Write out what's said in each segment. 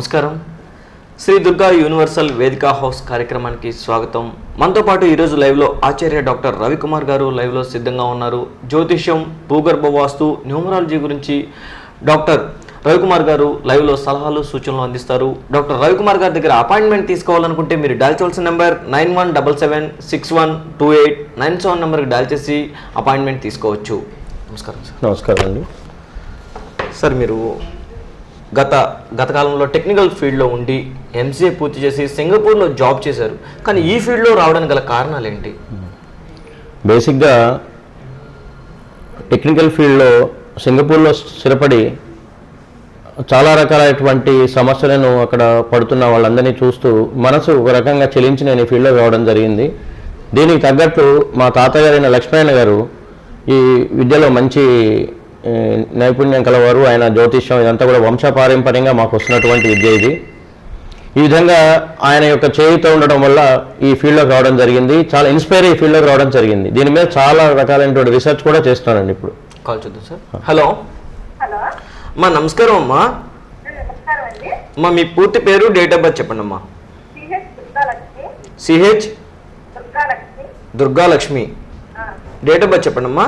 నమస్కారం. Shri Durga universal Vedika house కార్యక్రమానికి స్వాగతం. మనతో పాటు ఈరోజు లైవ్లో ఆచార్య డాక్టర్ రవికుమార్ గారు లైవ్లో సిద్ధంగా ఉన్నారు. జ్యోతిష్యం, భూగర్భ వాస్తు, న్యూమరాలజీ గురించి డాక్టర్ రవికుమార్ గారు లైవ్లో సలహాలు సూచనలు అందిస్తారు. డాక్టర్ రవికుమార్ గారి దగ్గర అపాయింట్మెంట్ తీసుకోవాలనుకుంటే మీరు డయల్ చేయవలసిన నెంబర్ 9177612897 నెంబర్కి డయల్ చేసి అపాయింట్మెంట్ తీసుకోవచ్చు. నమస్కారం సార్. నమస్కారం అండి. సార్, మీరు గత కాలంలో టెక్నికల్ ఫీల్డ్లో ఉండి ఎంసీఏ పూర్తి చేసి సింగపూర్లో జాబ్ చేశారు. కానీ ఈ ఫీల్డ్లో రావడానికి గల కారణాలు ఏంటి? బేసిక్గా టెక్నికల్ ఫీల్డ్లో సింగపూర్లో స్థిరపడి చాలా రకాలైనటువంటి సమస్యలను అక్కడ పడుతున్న వాళ్ళందరినీ చూస్తూ మనసు ఒక రకంగా చెలించి నేను ఈ ఫీల్డ్లో రావడం జరిగింది. దీనికి తగ్గట్టు మా తాతగారైన లక్ష్మయ్య గారు ఈ విద్యలో మంచి నైపుణ్యం కలవారు. ఆయన జ్యోతిష్యం ఇదంతా కూడా వంశపారంపర్యంగా మాకు వస్తున్నటువంటి విద్య ఇది. ఈ విధంగా ఆయన యొక్క చేయుతో ఉండడం వల్ల ఈ ఫీల్డ్లోకి రావడం జరిగింది. చాలా ఇన్స్పైర్ ఈ ఫీల్డ్లోకి రావడం జరిగింది. దీని మీద చాలా రకాలైనటువంటి రీసెర్చ్ కూడా చేస్తున్నానండి ఇప్పుడు. కాల్ చూద్దాం సార్. హలో అమ్మా, నమస్కారం అమ్మా. అమ్మా, మీ పూర్తి పేరు, డేట్ ఆఫ్ బర్త్ చెప్పండి అమ్మా. CH Durgalakshmi. Date of birth చెప్పండి అమ్మా.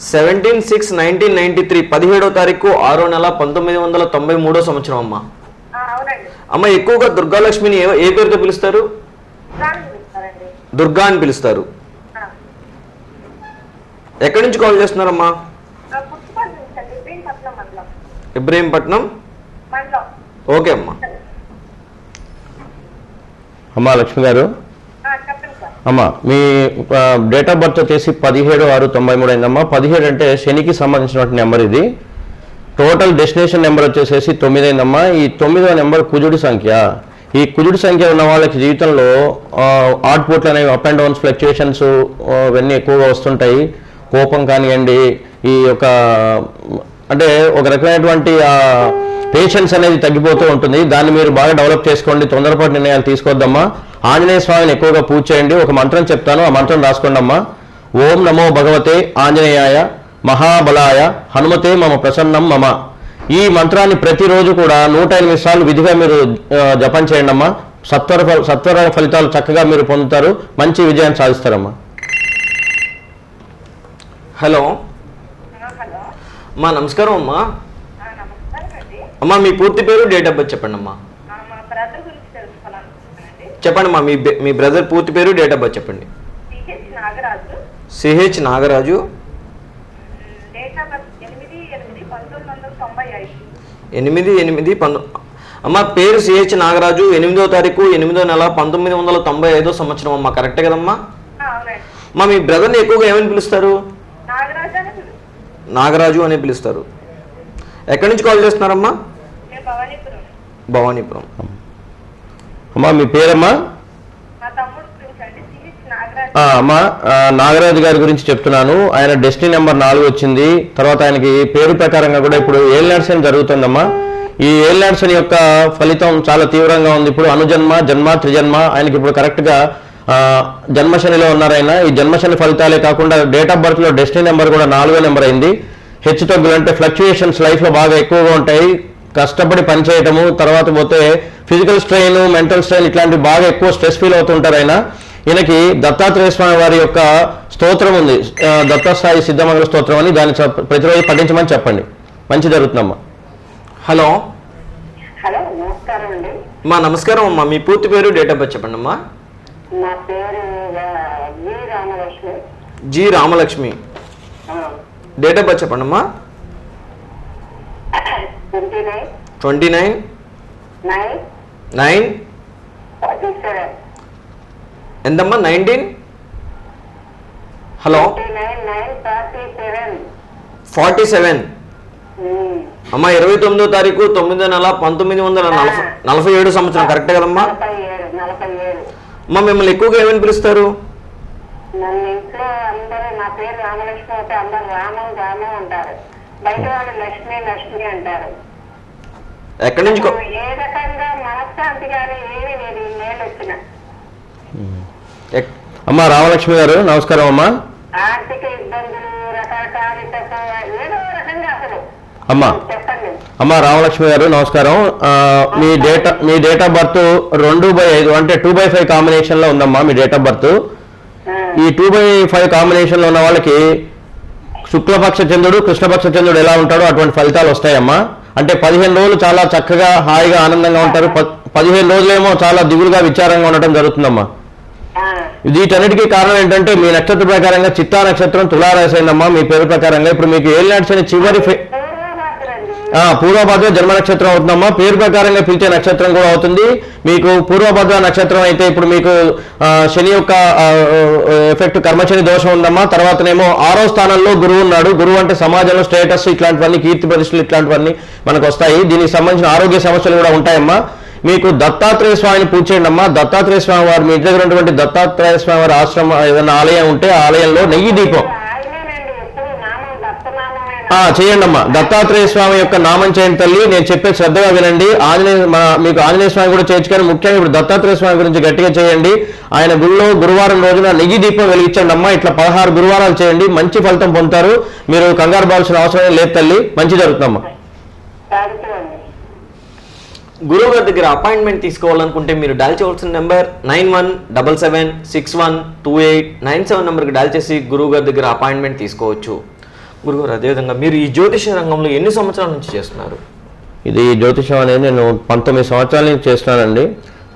17/6/1993, 17వ తారీఖు 6వ నెల 1993 సంవత్సరం అమ్మా. అమ్మ, ఎక్కువగా దుర్గాలక్ష్మిని ఏ పేరుతో పిలుస్తారు? దుర్గా అని పిలుస్తారు. ఎక్కడి నుంచి కాల్ చేస్తున్నారమ్మా? ఇబ్రహీంపట్నం. ఓకే అమ్మా. అమ్మా లక్ష్మి గారు, అమ్మా మీ డేట్ ఆఫ్ బర్త్ వచ్చేసి 17/6/93 అయిందమ్మా. 17 అంటే శనికి సంబంధించినటువంటి నెంబర్. ఇది టోటల్ డెస్టినేషన్ నెంబర్ వచ్చేసేసి 9 అయిందమ్మా. ఈ 9వ నెంబర్ కుజుడి సంఖ్య. ఈ కుజుడి సంఖ్య ఉన్న వాళ్ళకి జీవితంలో ఆట్పుట్లు అనేవి, అప్ అండ్ డౌన్స్, ఫ్లక్చుయేషన్స్ ఇవన్నీ ఎక్కువగా వస్తుంటాయి. కోపం కానివ్వండి, ఈ యొక్క అంటే ఒక రకమైనటువంటి పేషెన్స్ అనేది తగ్గిపోతూ ఉంటుంది. దాన్ని మీరు బాగా డెవలప్ చేసుకోండి. తొందరపాటు నిర్ణయాలు తీసుకోవద్దమ్మా. ఆంజనేయ స్వామిని ఎక్కువగా పూజ చేయండి. ఒక మంత్రం చెప్తాను, ఆ మంత్రం రాసుకోండి అమ్మా. ఓం నమో భగవతే ఆంజనేయాయ మహాబలాయ హనుమతే మమ ప్రసన్నం మమ. ఈ మంత్రాన్ని ప్రతిరోజు కూడా 108 సార్లు విధిగా మీరు జపం చేయండి అమ్మా. సత్వర ఫలితాలు చక్కగా మీరు పొందుతారు. మంచి విజయాన్ని సాధిస్తారమ్మా. హలో అమ్మా, నమస్కారం అమ్మా. అమ్మా, మీ పూర్తి పేరు, డేట్ ఆఫ్ బర్త్ చెప్పండి అమ్మా. చెప్పండి అమ్మా, మీ బ్రదర్ పూర్తి పేరు, డేట్ ఆఫ్ బర్త్ చెప్పండి. సిహెచ్ నాగరాజు. 8/8/1995. అమ్మా, పేరు సిహెచ్ నాగరాజు, 8వ తారీఖు 8వ నెల 1995 సంవత్సరం అమ్మా. కరెక్టే కదమ్మా? అమ్మా, మీ బ్రదర్ని ఎక్కువగా ఏమని పిలుస్తారు? నాగరాజు అని పిలుస్తారు. ఎక్కడి నుంచి కాల్ చేస్తున్నారమ్మా? భవానీపురం. అమ్మా, మీ పేరమ్మా? అమ్మా, నాగరాజు గారి గురించి చెప్తున్నాను. ఆయన డెస్టినీ నెంబర్ 4 వచ్చింది. తర్వాత ఆయనకి పేరు ప్రకారంగా కూడా ఇప్పుడు ఏలినాడ్సన్ జరుగుతుందమ్మా. ఈ ఏలినాడ్సన్ యొక్క ఫలితం చాలా తీవ్రంగా ఉంది. ఇప్పుడు అనుజన్మ, జన్మ, త్రిజన్మ. ఆయనకి ఇప్పుడు కరెక్ట్గా జన్మశనిలో ఉన్నారు ఆయన. ఈ జన్మశని ఫలితాలే కాకుండా డేట్ ఆఫ్ బర్త్లో డెస్టినీ నెంబర్ కూడా 4వ నెంబర్ అయింది. హెచ్చుతగ్గులు అంటే ఫ్లక్చుయేషన్స్ లైఫ్లో బాగా ఎక్కువగా ఉంటాయి. కష్టపడి పనిచేయటము, తర్వాత పోతే ఫిజికల్ స్ట్రెయిన్, మెంటల్ స్ట్రెయిన్ ఇట్లాంటివి బాగా ఎక్కువ స్ట్రెస్ ఫీల్ అవుతుంటారు ఆయన. ఈయనకి దత్తాత్రేయ స్వామి వారి యొక్క స్తోత్రం ఉంది, దత్తస్థాయి సిద్ధమంగళ స్తోత్రం అని. దాన్ని ప్రతిరోజు పఠించమని చెప్పండి. మంచి జరుగుతుందమ్మా. హలో హలో, నమస్కారం అండి. అమ్మా, నమస్కారం అమ్మా. మీ పూర్తి పేరు, డేట్ ఆఫ్ బర్త్ చెప్పండి అమ్మా. నా పేరు G Ramalakshmi. G Ramalakshmi. Date of birth చెప్పండి అమ్మా. 29/9/47. ఎంతమ్మా? 19. హలో 47. అమ్మా, 29వ తారీఖు 9వ నెల 1947 సంవత్సరం. కరెక్టే కదమ్మా? 47. అమ్మా, మిమ్మల్ని ఎక్కువగా ఏమని పిలుస్తారు? నన్ను ఇంట్లో అందరూ నా పేరు రామలక్ష్మి అయితే అందరూ రామం రామం అంటారు. బయట వాళ్ళు లక్ష్మి లక్ష్మి అంటారు. ఎక్కడి నుంచి? ఏ రకంగా మనశ్శాంతి కానీ ఏమీ లేదు ఈ నేలు వచ్చిన. అమ్మా రామలక్ష్మి గారు, నమస్కారం అమ్మా. ఆర్థిక ఇబ్బందులు, రకరకాల ఏదో రకంగా అసలు అమ్మా చెప్పండి. అమ్మ రామలక్ష్మి గారు నమస్కారం. మీ డేట్ ఆఫ్ బర్త్ 2/5 అంటే 2/5 కాంబినేషన్ లో ఉందమ్మా మీ డేట్ ఆఫ్ బర్త్. ఈ 2/5 కాంబినేషన్ లో ఉన్న వాళ్ళకి శుక్లపక్ష చంద్రుడు కృష్ణపక్ష చంద్రుడు ఎలా ఉంటాడో అటువంటి ఫలితాలు వస్తాయమ్మా. అంటే 15 రోజులు చాలా చక్కగా హాయిగా ఆనందంగా ఉంటారు, 15 రోజులేమో చాలా దిగులుగా విచారంగా ఉండటం జరుగుతుందమ్మా. వీటన్నిటికీ కారణం ఏంటంటే మీ నక్షత్ర ప్రకారంగా చిత్తా నక్షత్రం తులారాశి అయిందమ్మా. మీ పేరు ప్రకారంగా ఇప్పుడు మీకు ఏలినాటి శని చివరి పూర్వభద్ర జన్మ నక్షత్రం అవుతుందమ్మా. పేరు ప్రకారంగా పిలిచే నక్షత్రం కూడా అవుతుంది. మీకు పూర్వభద్ర నక్షత్రం అయితే ఇప్పుడు మీకు శని యొక్క ఎఫెక్ట్ కర్మశని దోషం ఉందమ్మా. తర్వాతనేమో 6వ స్థానంలో గురువు ఉన్నాడు. గురువు అంటే సమాజంలో స్టేటస్ ఇట్లాంటివన్నీ, కీర్తి ప్రతిష్టలు ఇట్లాంటివన్నీ మనకు వస్తాయి. దీనికి సంబంధించిన ఆరోగ్య సమస్యలు కూడా ఉంటాయమ్మా. మీకు దత్తాత్రేయ స్వామిని పూజ చేయండి అమ్మా. దత్తాత్రేయ స్వామి వారు మీ దగ్గర ఉన్నటువంటి దత్తాత్రేయ స్వామి వారి ఆశ్రమం ఏదైనా ఆలయం ఉంటే ఆ ఆలయంలో నెయ్యి దీపం చేయండి అమ్మా. దత్తాత్రేయ స్వామి యొక్క నామం చేయండి తల్లి. నేను చెప్పే శ్రద్ధగా వినండి. మీకు ఆంజనేయ స్వామి కూడా చేయొచ్చు, కానీ ముఖ్యంగా ఇప్పుడు దత్తాత్రేయ స్వామి గురించి గట్టిగా చేయండి. ఆయన గుళ్ళో గురువారం రోజున నెయ్యి దీపం వెలిగించండి అమ్మా. ఇట్లా 16 గురువారాలు చేయండి, మంచి ఫలితం పొందుతారు. మీరు కంగారు పడాల్సిన అవసరం లేదు తల్లి, మంచి జరుగుతుందమ్మా. గురువు గారి దగ్గర అపాయింట్మెంట్ తీసుకోవాలనుకుంటే మీరు డయల్ చేయవలసిన నెంబర్ 9177628997 నెంబర్కి డయల్ చేసి గురువు గారి దగ్గర అపాయింట్మెంట్ తీసుకోవచ్చు. గురుగారు, అదేవిధంగా మీరు ఈ జ్యోతిష రంగంలో ఎన్ని సంవత్సరాల నుంచి చేస్తున్నారు? ఇది జ్యోతిషం అనేది నేను 19 సంవత్సరాల నుంచి చేస్తున్నానండి.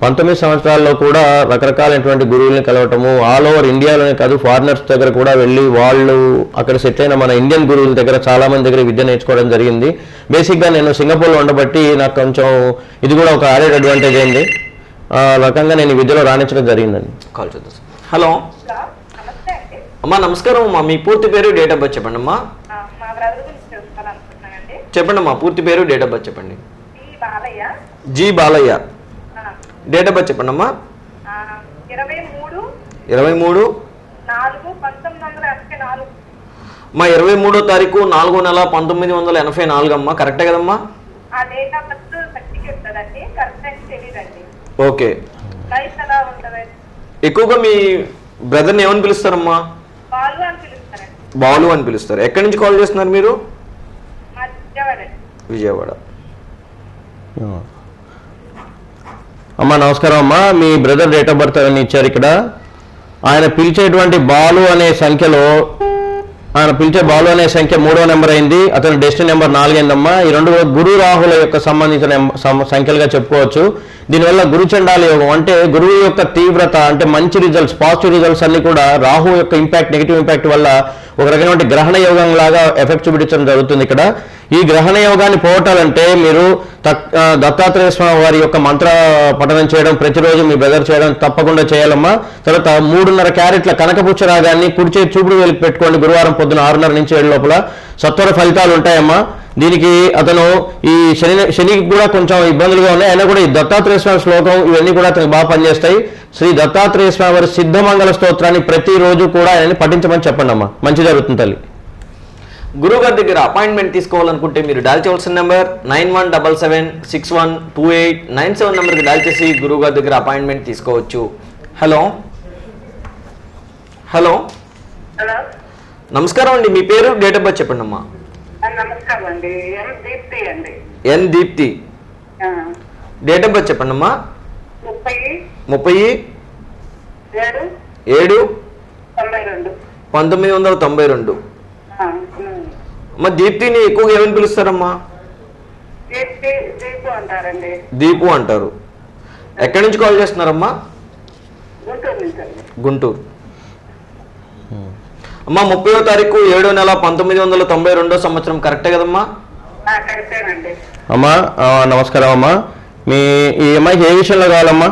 19 సంవత్సరాల్లో కూడా రకరకాలైనటువంటి గురువుల్ని కలవటము, ఆల్ ఓవర్ ఇండియాలోనే కాదు ఫారినర్స్ దగ్గర కూడా వెళ్ళి వాళ్ళు అక్కడ సెట్ అయిన మన ఇండియన్ గురువుల దగ్గర చాలా మంది దగ్గర విద్య నేర్చుకోవడం జరిగింది. బేసిక్గా నేను సింగపూర్లో ఉండబట్టి నాకు కొంచెం ఇది కూడా ఒక యాడెడ్ అడ్వాంటేజ్ అయింది. ఆ రకంగా నేను ఈ విద్యలో రాణించడం జరిగిందండి. కాల్ చేద్దాం. హలో అమ్మా, నమస్కారం అమ్మా. మీ పూర్తి పేరు, డేట్ ఆఫ్ బర్త్ చెప్పండి అమ్మా. చెప్పండి అమ్మా, పూర్తి పేరు, డేట్ ఆఫ్ బర్త్ చెప్పండి. G Balayya. Date of birth చెప్పండి అమ్మా. 23/4/1984. మా 23వ తారీఖు 4వ నెల 1984 అమ్మా. కరెక్టే కదమ్మా? ఓకే. ఎక్కువగా మీ బ్రదర్ని ఏమని పిలుస్తారమ్మా? బాలు అని పిలుస్తారు. ఎక్కడి నుంచి కాల్ చేస్తున్నారు మీరు? విజయవాడ. అమ్మా నమస్కారం అమ్మా. మీ బ్రదర్ డేట్ ఆఫ్ బర్త్ అని ఇచ్చారు ఇక్కడ. ఆయన పిలిచేటువంటి బాలు అనే సంఖ్యలో బాలు అనే సంఖ్య 3వ నెంబర్ అయింది. అతని డెస్టినీ నెంబర్ 4 అయిందమ్మా. ఈ రెండు గురు రాహుల యొక్క సంబంధించిన సంఖ్యలుగా చెప్పుకోవచ్చు. దీనివల్ల గురుచండాల యోగం అంటే గురువు యొక్క తీవ్రత అంటే మంచి రిజల్ట్స్, పాజిటివ్ రిజల్ట్స్ అన్ని కూడా రాహు యొక్క ఇంపాక్ట్, నెగిటివ్ ఇంపాక్ట్ వల్ల ఒక రకమైన గ్రహణ యోగం లాగా ఎఫెక్ట్ చూపించడం జరుగుతుంది ఇక్కడ. ఈ గ్రహణ యోగాన్ని పోగొట్టాలంటే మీరు దత్తాత్రేయ స్వామి వారి యొక్క మంత్ర పఠనం చేయడం ప్రతిరోజు మీ బ్రదర్ చేయడం తప్పకుండా చేయాలమ్మా. తర్వాత 3.5 క్యారెట్ల కనకపుచ్చ రాగాన్ని కుడి చేతి చూపుడు వేలికి పెట్టుకోండి. గురువారం పొద్దున 6:30 నుంచి 7 లోపల సత్వర ఫలితాలు ఉంటాయమ్మా. దీనికి అతను ఈ శనికి కూడా కొంచెం ఇబ్బందులుగా ఉన్నాయి, అయినా కూడా ఈ దత్తాత్రేయ స్వామి శ్లోకం ఇవన్నీ కూడా అతనికి బాగా పనిచేస్తాయి. శ్రీ దత్తాత్రేయ స్వామి వారి సిద్ధమంగళ స్తోత్రాన్ని ప్రతిరోజు కూడా ఆయనని పఠించమని చెప్పండి అమ్మా. మంచి జరుగుతుంది తల్లి. గురువుగారి దగ్గర అపాయింట్మెంట్ తీసుకోవాలనుకుంటే మీరు డయల్ చేయవలసిన నెంబర్ 9177612897 నెంబర్కి డయల్ చేసి గురువుగారి దగ్గర అపాయింట్మెంట్ తీసుకోవచ్చు. హలో హలో నమస్కారం అండి. మీ పేరు, డేట్ ఆఫ్ బర్త్ చెప్పండి అమ్మా. నమస్కారం అండి. దీప్తి అండి. ఎన్ దీప్తి. డేట్ ఆఫ్ బర్త్ చెప్పండి అమ్మా. 30/7/1992. అమ్మా, దీప్తిని ఎక్కువగా ఏమని పిలుస్తారమ్మా? దీపు అంటారు. ఎక్కడి నుంచి కాల్ చేస్తున్నారమ్మా? గుంటూరు. అమ్మా, 30వ తారీఖు 7వ నెల 1992 సంవత్సరం కరెక్టే కదమ్మా? అమ్మా నమస్కారం అమ్మా. మీ ఈ అమ్మాయికి ఏ విషయంలో కావాలమ్మా?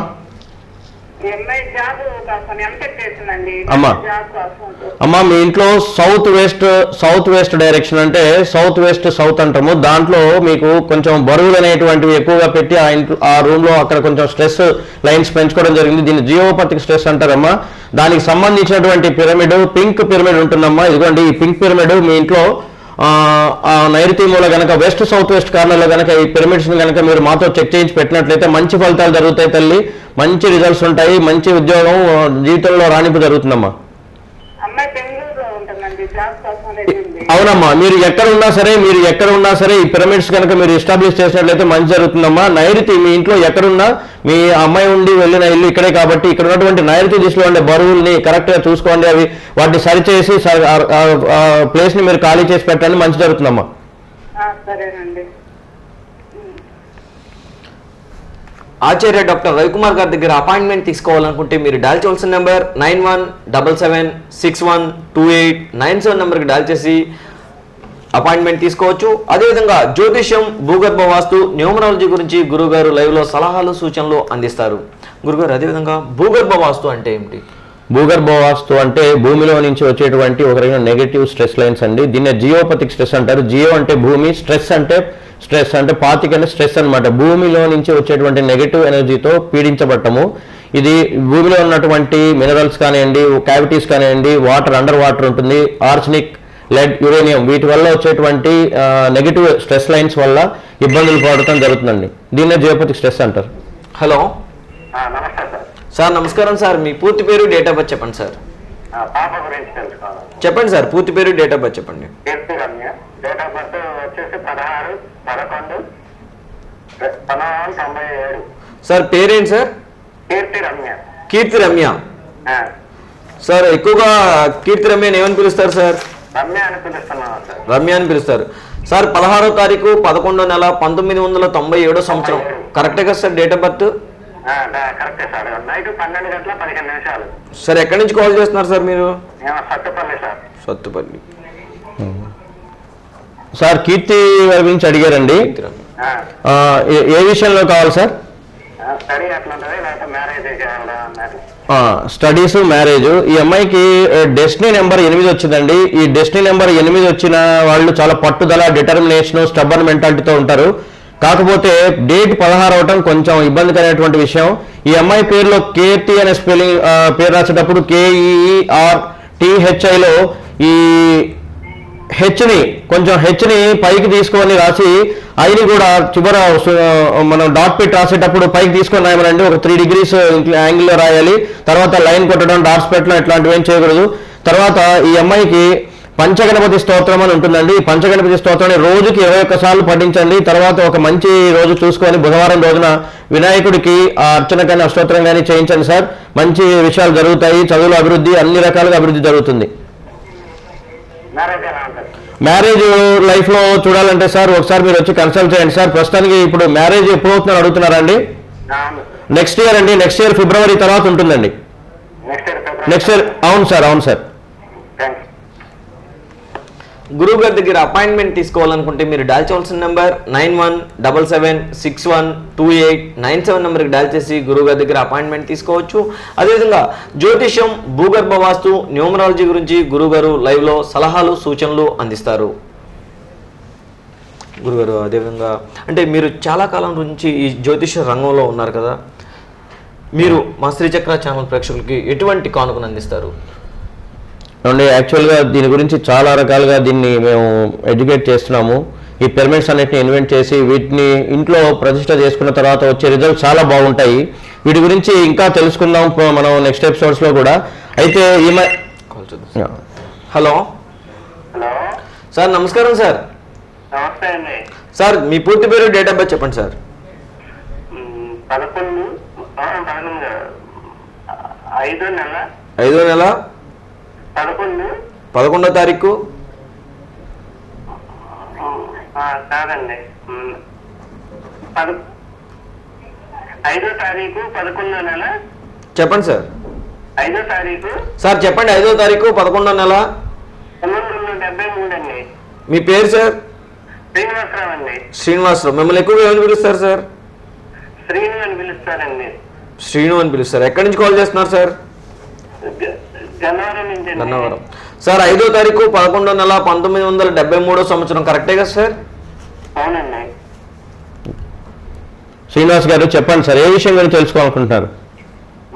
అమ్మా మీ ఇంట్లో సౌత్ వెస్ట్ డైరెక్షన్ అంటే సౌత్ అంటాము. దాంట్లో మీకు కొంచెం బరువులు అనేటువంటివి ఎక్కువగా పెట్టి ఆ రూమ్ లో అక్కడ కొంచెం స్ట్రెస్ లైన్స్ పెంచుకోవడం జరిగింది. దీన్ని జియోపతిక్ స్ట్రెస్ అంటారమ్మా. దానికి సంబంధించినటువంటి పిరమిడ్, పింక్ పిరమిడ్ ఉంటుందమ్మా. ఇదిగోండి ఈ పింక్ పిరమిడ్ మీ ఇంట్లో నైరుతి మూల గనక సౌత్ వెస్ట్ కార్నర్లో గనక ఈ పిరమిడ్స్ కనుక మీరు మాతో చెక్ చేయించి పెట్టినట్లయితే మంచి ఫలితాలు జరుగుతాయి తల్లి. మంచి రిజల్ట్స్ ఉంటాయి, మంచి ఉద్యోగం, జీవితంలో రాణింపు జరుగుతుందమ్మా. అది క్లాస్ కోసం వెళ్ళింది. అవునమ్మా, మీరు ఎక్కడ ఉన్నా సరే ఈ పిరమిడ్స్ కనుక మీరు ఎస్టాబ్లిష్ చేసినట్లయితే మంచి జరుగుతుందమ్మా. నైరుతి మీ ఇంట్లో ఎక్కడున్నా, మీ అమ్మాయి ఉండి వెళ్ళిన ఇల్లు ఇక్కడే కాబట్టి ఇక్కడ ఉన్నటువంటి నైరుతి దిశలో ఉండే బరువుల్ని కరెక్ట్గా చూసుకోండి. అవి వాటిని సరిచేసి ప్లేస్ని మీరు ఖాళీ చేసి పెట్టండి, మంచి జరుగుతుందమ్మా. సరేనండి. ఆచార్య డాక్టర్ రవికుమార్ గారి దగ్గర అపాయింట్మెంట్ తీసుకోవాలనుకుంటే మీరు డయల్ చేయవలసిన నెంబర్ 9177612897 నెంబర్కి డయల్ చేసి అపాయింట్మెంట్ తీసుకోవచ్చు. అదేవిధంగా జ్యోతిష్యం, భూగర్భ వాస్తు, న్యూమరాలజీ గురించి గురుగారు లైవ్లో సలహాలు సూచనలు అందిస్తారు. గురుగారు, అదేవిధంగా భూగర్భ వాస్తు అంటే ఏమిటి? భూగర్భ వాస్తు అంటే భూమిలో నుంచి వచ్చేటువంటి ఒక రకమైన నెగటివ్ స్ట్రెస్ లైన్స్ అండి. దీన్ని జియోపతిక్ స్ట్రెస్ అంటారు. జియో అంటే భూమి, స్ట్రెస్ అంటే పాతిక అంటే స్ట్రెస్ అనమాట. భూమిలో నుంచి వచ్చేటువంటి నెగటివ్ ఎనర్జీతో పీడించబట్టము. ఇది భూమిలో ఉన్నటువంటి మినరల్స్ కానివ్వండి, క్యావిటీస్ కానివ్వండి, వాటర్, అండర్ వాటర్ ఉంటుంది, ఆర్సెనిక్, లెడ్, యురేనియం, వీటి వల్ల వచ్చేటువంటి నెగటివ్ స్ట్రెస్ లైన్స్ వల్ల ఇబ్బందులు పడటం జరుగుతుందండి. దీన్నే జియోపతిక్ స్ట్రెస్ అంటారు. హలో నమస్తే సార్. సార్ నమస్కారం సార్. మీ పూర్తి పేరు, డేట్ ఆఫ్ బర్త్ చెప్పండి సార్. పాప గురించి తెలుసుకోవాలి. చెప్పండి సార్, పూర్తి పేరు, డేట్ ఆఫ్ బర్త్ చెప్పండి. కీర్తి రమ్య. డేట్ ఆఫ్ బర్త్ వచ్చేసి 16/11/1997. సార్ పేరేంటి సార్? కీర్తి రమ్య. కీర్తి రమ్య. సార్ ఎక్కువగా కీర్తి రమ్యని ఏమని పిలుస్తారు సార్? రమ్య అని పిలుస్తున్నాను సార్. రమ్య అని పిలుస్తారు. సార్ 16వ తారీఖు 11వ నెల 1997 సంవత్సరం కరెక్టే కదా సార్ డేట్ ఆఫ్ బర్త్? కరెక్టే సార్. నైట్ 12:15. సార్ ఎక్కడి నుంచి కాల్ చేస్తున్నారు సార్ మీరు? సత్తుపల్లి సార్. సత్తుపల్లి. సార్ కీర్తి గారి గురించి అడిగారండి. కీర్తి రమ్య. ఏ విషయంలో కావాలి సార్? స్టడీ ఎట్లా ఉంటుంది, లేకపోతే మ్యారేజ్ అన్నారు. Studies, marriage. ఈ అమ్మాయికి డెస్టినీ నెంబర్ 8 వచ్చిందండి. ఈ డెస్టినీ నెంబర్ 8 వచ్చిన వాళ్ళు చాలా పట్టుదల, డిటర్మినేషన్, స్టబ్బర్న్ మెంటాలిటీతో ఉంటారు. కాకపోతే డేట్ 16 అవటం కొంచెం ఇబ్బందికరమైనటువంటి విషయం. ఈ అమ్మాయి పేరులో కీర్తి అనే స్పెల్లింగ్ పేరు రాసేటప్పుడు KEERTHIలో ఈ హెచ్ని పైకి తీసుకొని రాసి, ఐని కూడా చివర మనం డాట్ పెట్టి రాసేటప్పుడు పైకి తీసుకొని రాయమనండి. ఒక 3 degrees యాంగిల్లో రాయాలి. తర్వాత లైన్ కొట్టడం, డాట్స్ పెట్టడం ఇట్లాంటివి ఏం చేయకూడదు. తర్వాత ఈ అమ్మాయికి పంచగణపతి స్తోత్రం అని ఉంటుందండి. ఈ పంచగణపతి స్తోత్రాన్ని రోజుకి 21 సార్లు పఠించండి. తర్వాత ఒక మంచి రోజు చూసుకొని బుధవారం రోజున వినాయకుడికి ఆ అర్చన కానీ అష్టోత్తరం కానీ చేయించండి సార్. మంచి విషయాలు జరుగుతాయి. చదువుల అభివృద్ధి, అన్ని రకాలుగా అభివృద్ధి జరుగుతుంది. మ్యారేజ్ లైఫ్ లో చూడాలంటే సార్ ఒకసారి మీరు వచ్చి కన్సల్ట్ చేయండి సార్. ప్రస్తుతానికి ఇప్పుడు మ్యారేజ్ ఎప్పుడు అవుతుందని అడుగుతున్నారండి? నెక్స్ట్ ఇయర్ అండి. నెక్స్ట్ ఇయర్ ఫిబ్రవరి తర్వాత ఉంటుందండి. Next year. అవును సార్. గురువు గారి దగ్గర అపాయింట్మెంట్ తీసుకోవాలనుకుంటే మీరు డయల్ చేయవలసిన నెంబర్ 9177612897 నెంబర్కి డయల్ చేసి గురువు గారి దగ్గర అపాయింట్మెంట్ తీసుకోవచ్చు. అదేవిధంగా జ్యోతిష్యం, భూగర్భ వాస్తు, న్యూమరాలజీ గురించి గురువు గారు లైవ్లో సలహాలు సూచనలు అందిస్తారు. గురుగారు, అదేవిధంగా అంటే మీరు చాలా కాలం నుంచి ఈ జ్యోతిష రంగంలో ఉన్నారు కదా, మీరు మా శ్రీచక్ర ఛానల్ ప్రేక్షకులకి ఎటువంటి కానుకను అందిస్తారు? అండి యాక్చువల్గా దీని గురించి చాలా రకాలుగా దీన్ని మేము ఎడ్యుకేట్ చేస్తున్నాము. ఈ పిరమిడ్స్ అన్నిటిని ఇన్వెంట్ చేసి వీటిని ఇంట్లో ప్రతిష్ట చేసుకున్న తర్వాత వచ్చే రిజల్ట్స్ చాలా బాగుంటాయి. వీటి గురించి ఇంకా తెలుసుకుందాం మనం నెక్స్ట్ ఎపిసోడ్స్లో కూడా. అయితే హలో సార్, నమస్కారం సార్. నమస్తే అండి సార్. మీ పూర్తి పేరు, డేట్ ఆఫ్ బర్త్ చెప్పండి సార్. 5వ నెల 11వ తారీఖు కాదండి 5వ తారీఖు 11వ నెల. చెప్పండి సార్. 5వ తారీఖు సార్ చెప్పండి. 5వ తారీఖు 11వ నెల 1973 అండి. మీ పేరు సార్? శ్రీనివాసరావు అండి. శ్రీనివాసరావు. మిమ్మల్ని ఎక్కువగా ఏమని పిలుస్తారు సార్? శ్రీను అని పిలుస్తారండి. శ్రీను అని పిలుస్తారు. ఎక్కడి నుంచి కాల్ చేస్తున్నారు సార్? గన్నవరం నుంచి. గన్నవరం. సార్ 5వ తారీఖు 11వ నెల 1973 సంవత్సరం కరెక్టే కదా సార్? అవునండి. శ్రీనివాస్ గారు చెప్పండి సార్, ఏ విషయం గురించి తెలుసుకోవాలనుకుంటున్నారు?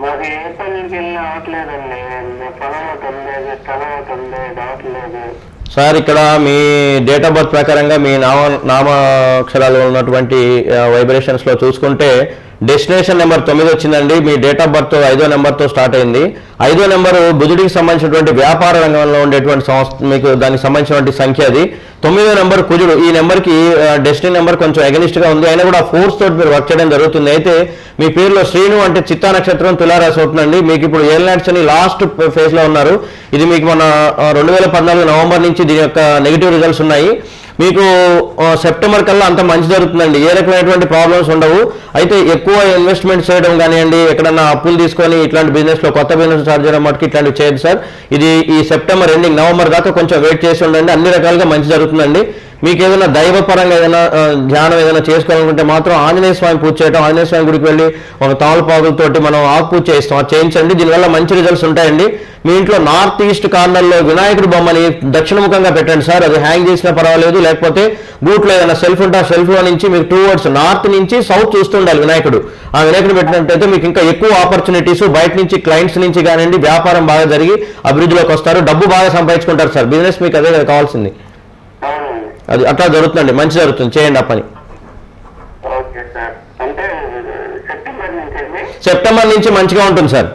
మాకు ఏ పనికి వెళ్ళి అవట్లేదండి. పొలం అవుతుంది, స్థలం అవుతుంది, రావట్లేదు. సార్ ఇక్కడ మీ డేట్ ఆఫ్ బర్త్ ప్రకారంగా మీ నామాక్షరాలు ఉన్నటువంటి వైబ్రేషన్స్లో చూసుకుంటే డెస్టినేషన్ నెంబర్ 9 వచ్చిందండి. మీ డేట్ ఆఫ్ బర్త్ 5వ నెంబర్తో స్టార్ట్ అయింది. 5వ నెంబరు బుధుడికి సంబంధించినటువంటి వ్యాపార రంగంలో ఉండేటువంటి మీకు దానికి సంబంధించినటువంటి సంఖ్య అది. 9వ నెంబర్ కుజుడు. ఈ నెంబర్కి డెస్టినీ నెంబర్ కొంచెం అగెనిస్ట్గా ఉంది, అయినా కూడా ఫోర్స్ తోటి మీరు వర్క్ చేయడం జరుగుతుంది. అయితే మీ పేరులో శ్రీను అంటే చిత్తా నక్షత్రం తులారాశి అవుతుందండి. మీకు ఇప్పుడు ఏలినాట్స్ అని లాస్ట్ ఫేజ్లో ఉన్నారు. ఇది మీకు మన 2014 నవంబర్ నుంచి దీని యొక్క నెగిటివ్ రిజల్ట్స్ ఉన్నాయి. మీకు సెప్టెంబర్ కల్లా అంత మంచి జరుగుతుందండి, ఏ రకమైనటువంటి ప్రాబ్లమ్స్ ఉండవు. అయితే ఎక్కువ ఇన్వెస్ట్మెంట్ చేయడం కానివ్వండి, ఎక్కడన్నా అప్పులు తీసుకొని ఇట్లాంటి బిజినెస్లో కొత్త బిజినెస్ స్టార్ట్ చేయడం మటుకు ఇట్లాంటివి చేయదు సార్. ఇది ఈ సెప్టెంబర్ ఎండింగ్ నవంబర్ దాకా కొంచెం వెయిట్ చేసి ఉండండి, అన్ని రకాలుగా మంచి జరుగుతుందండి. మీకు ఏదైనా దైవపరంగా ఏదైనా ధ్యానం ఏదైనా చేసుకోవాలనుకుంటే మాత్రం ఆంజనేయ స్వామి పూజ చేయడం, ఆంజనేయ స్వామి గుడికి వెళ్ళి ఒక తమలపాకులతోటి మనం ఆకు పూజ చేస్తాం, అది చేయించండి. దీనివల్ల మంచి రిజల్ట్స్ ఉంటాయండి. మీ ఇంట్లో నార్త్ ఈస్ట్ కార్నర్లో వినాయకుడి బొమ్మని దక్షిణముఖంగా పెట్టండి సార్, అది హ్యాంగ్ చేసినా పర్వాలేదు. లేకపోతే బూట్లో ఏదైనా సెల్ఫ్ ఉంటే ఆ సెల్ఫ్లో నుంచి మీకు టువర్డ్స్ నార్త్ నుంచి సౌత్ చూస్తుండాలి వినాయకుడు. ఆ వినాయకుడు పెట్టినట్టయితే మీకు ఇంకా ఎక్కువ ఆపర్చునిటీస్ బయట నుంచి క్లయింట్స్ నుంచి కానివ్వండి, వ్యాపారం బాగా జరిగి అభివృద్ధిలోకి వస్తారు, డబ్బు బాగా సంపాదించుకుంటారు సార్. బిజినెస్ మీకు అదే కావాల్సింది, అది అట్లా జరుగుతుందండి, మంచి జరుగుతుంది, చేయండి ఆ పని. సెప్టెంబర్ నుంచి మంచిగా ఉంటుంది సార్.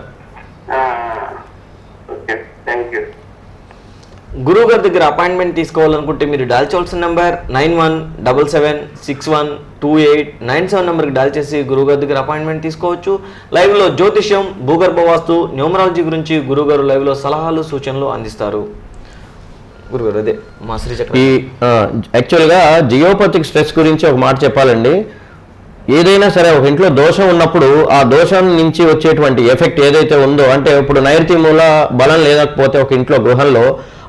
గురువు గారి దగ్గర అపాయింట్మెంట్ తీసుకోవాలనుకుంటే మీరు డయల్ చేయాల్సిన నెంబర్ 9177612897 నెంబర్కి డయల్ చేసి గురువు గారి దగ్గర అపాయింట్మెంట్ తీసుకోవచ్చు. లైవ్లో జ్యోతిష్యం, భూగర్భ వాస్తు, న్యూమరాలజీ గురించి గురువు గారు లైవ్లో సలహాలు సూచనలు అందిస్తారు. గురుగారు అదే మా శ్రీచక్ర ఈ యాక్చువల్గా జియోపతిక్ స్ట్రెస్ గురించి ఒక మాట చెప్పాలండి. ఏదైనా సరే ఒక ఇంట్లో దోషం ఉన్నప్పుడు ఆ దోషం నుంచి వచ్చేటువంటి ఎఫెక్ట్ ఏదైతే ఉందో, అంటే ఇప్పుడు నైరుతి మూల బలం లేకపోతే ఒక ఇంట్లో గృహంలో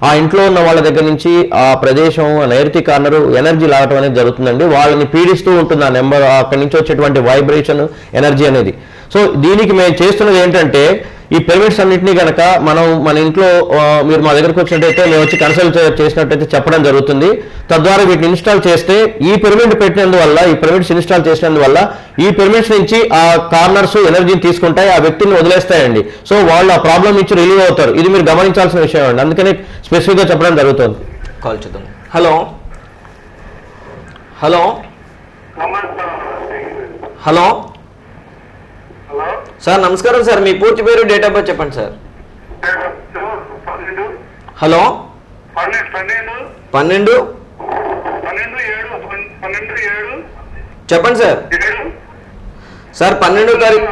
ఆ ఇంట్లో ఉన్న వాళ్ళ దగ్గర నుంచి ఆ ప్రదేశం నైరుతి కార్నరు ఎనర్జీ లాగటం అనేది జరుగుతుందండి. వాళ్ళని పీడిస్తూ ఉంటుంది ఆ నెంబర్, అక్కడి నుంచి వచ్చేటువంటి వైబ్రేషన్ ఎనర్జీ అనేది. సో దీనికి మేము చేస్తున్నది ఏంటంటే ఈ పిరమిడ్స్ అన్నింటినీ కనుక మనం మన ఇంట్లో మీరు మా దగ్గరకు వచ్చినట్టయితే మేము వచ్చి కన్సల్ట్ చేసినట్టయితే చెప్పడం జరుగుతుంది. తద్వారా వీటిని ఇన్స్టాల్ చేస్తే ఈ పిరమిడ్ పెట్టినందువల్ల, ఈ పిరమిడ్స్ ఇన్స్టాల్ చేసినందువల్ల ఈ పిరమిడ్స్ నుంచి ఆ కార్నర్స్ ఎనర్జీని తీసుకుంటాయి, ఆ వ్యక్తిని వదిలేస్తాయండి. సో వాళ్ళు ఆ ప్రాబ్లం నుంచి రిలీవ్ అవుతారు. ఇది మీరు గమనించాల్సిన విషయం అండి, అందుకని స్పెసిఫిక్గా చెప్పడం జరుగుతుంది. కాల్ చేద్దాం. హలో హలో హలో సార్, నమస్కారం సార్. మీ పూర్తి పేరు, డేట్ ఆఫ్ బర్త్ చెప్పండి సార్. హలో 12 చెప్పండి సార్. సార్ 12వ తారీఖు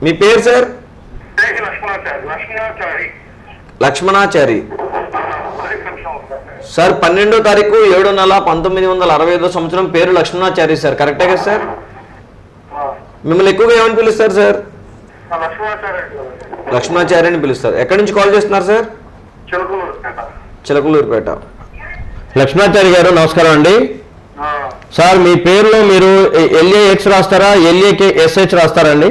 మీ పేరు సార్? లక్ష్మణాచారి సార్. 12వ తారీఖు 7వ నెల 1965 సంవత్సరం. పేరు లక్ష్మణాచారి సార్, కరెక్టే కదా సార్? మిమ్మల్ని ఎక్కువగా ఏమని పిలుస్తారు సార్? లక్ష్మణాచారి అని పిలుస్తారు. ఎక్కడి నుంచి కాల్ చేస్తున్నారు సార్? చిలకలూరుపేట. లక్ష్మణాచారి గారు నమస్కారం అండి. సార్ మీ పేరులో మీరు LAX రాస్తారా, LAKSH రాస్తారండి?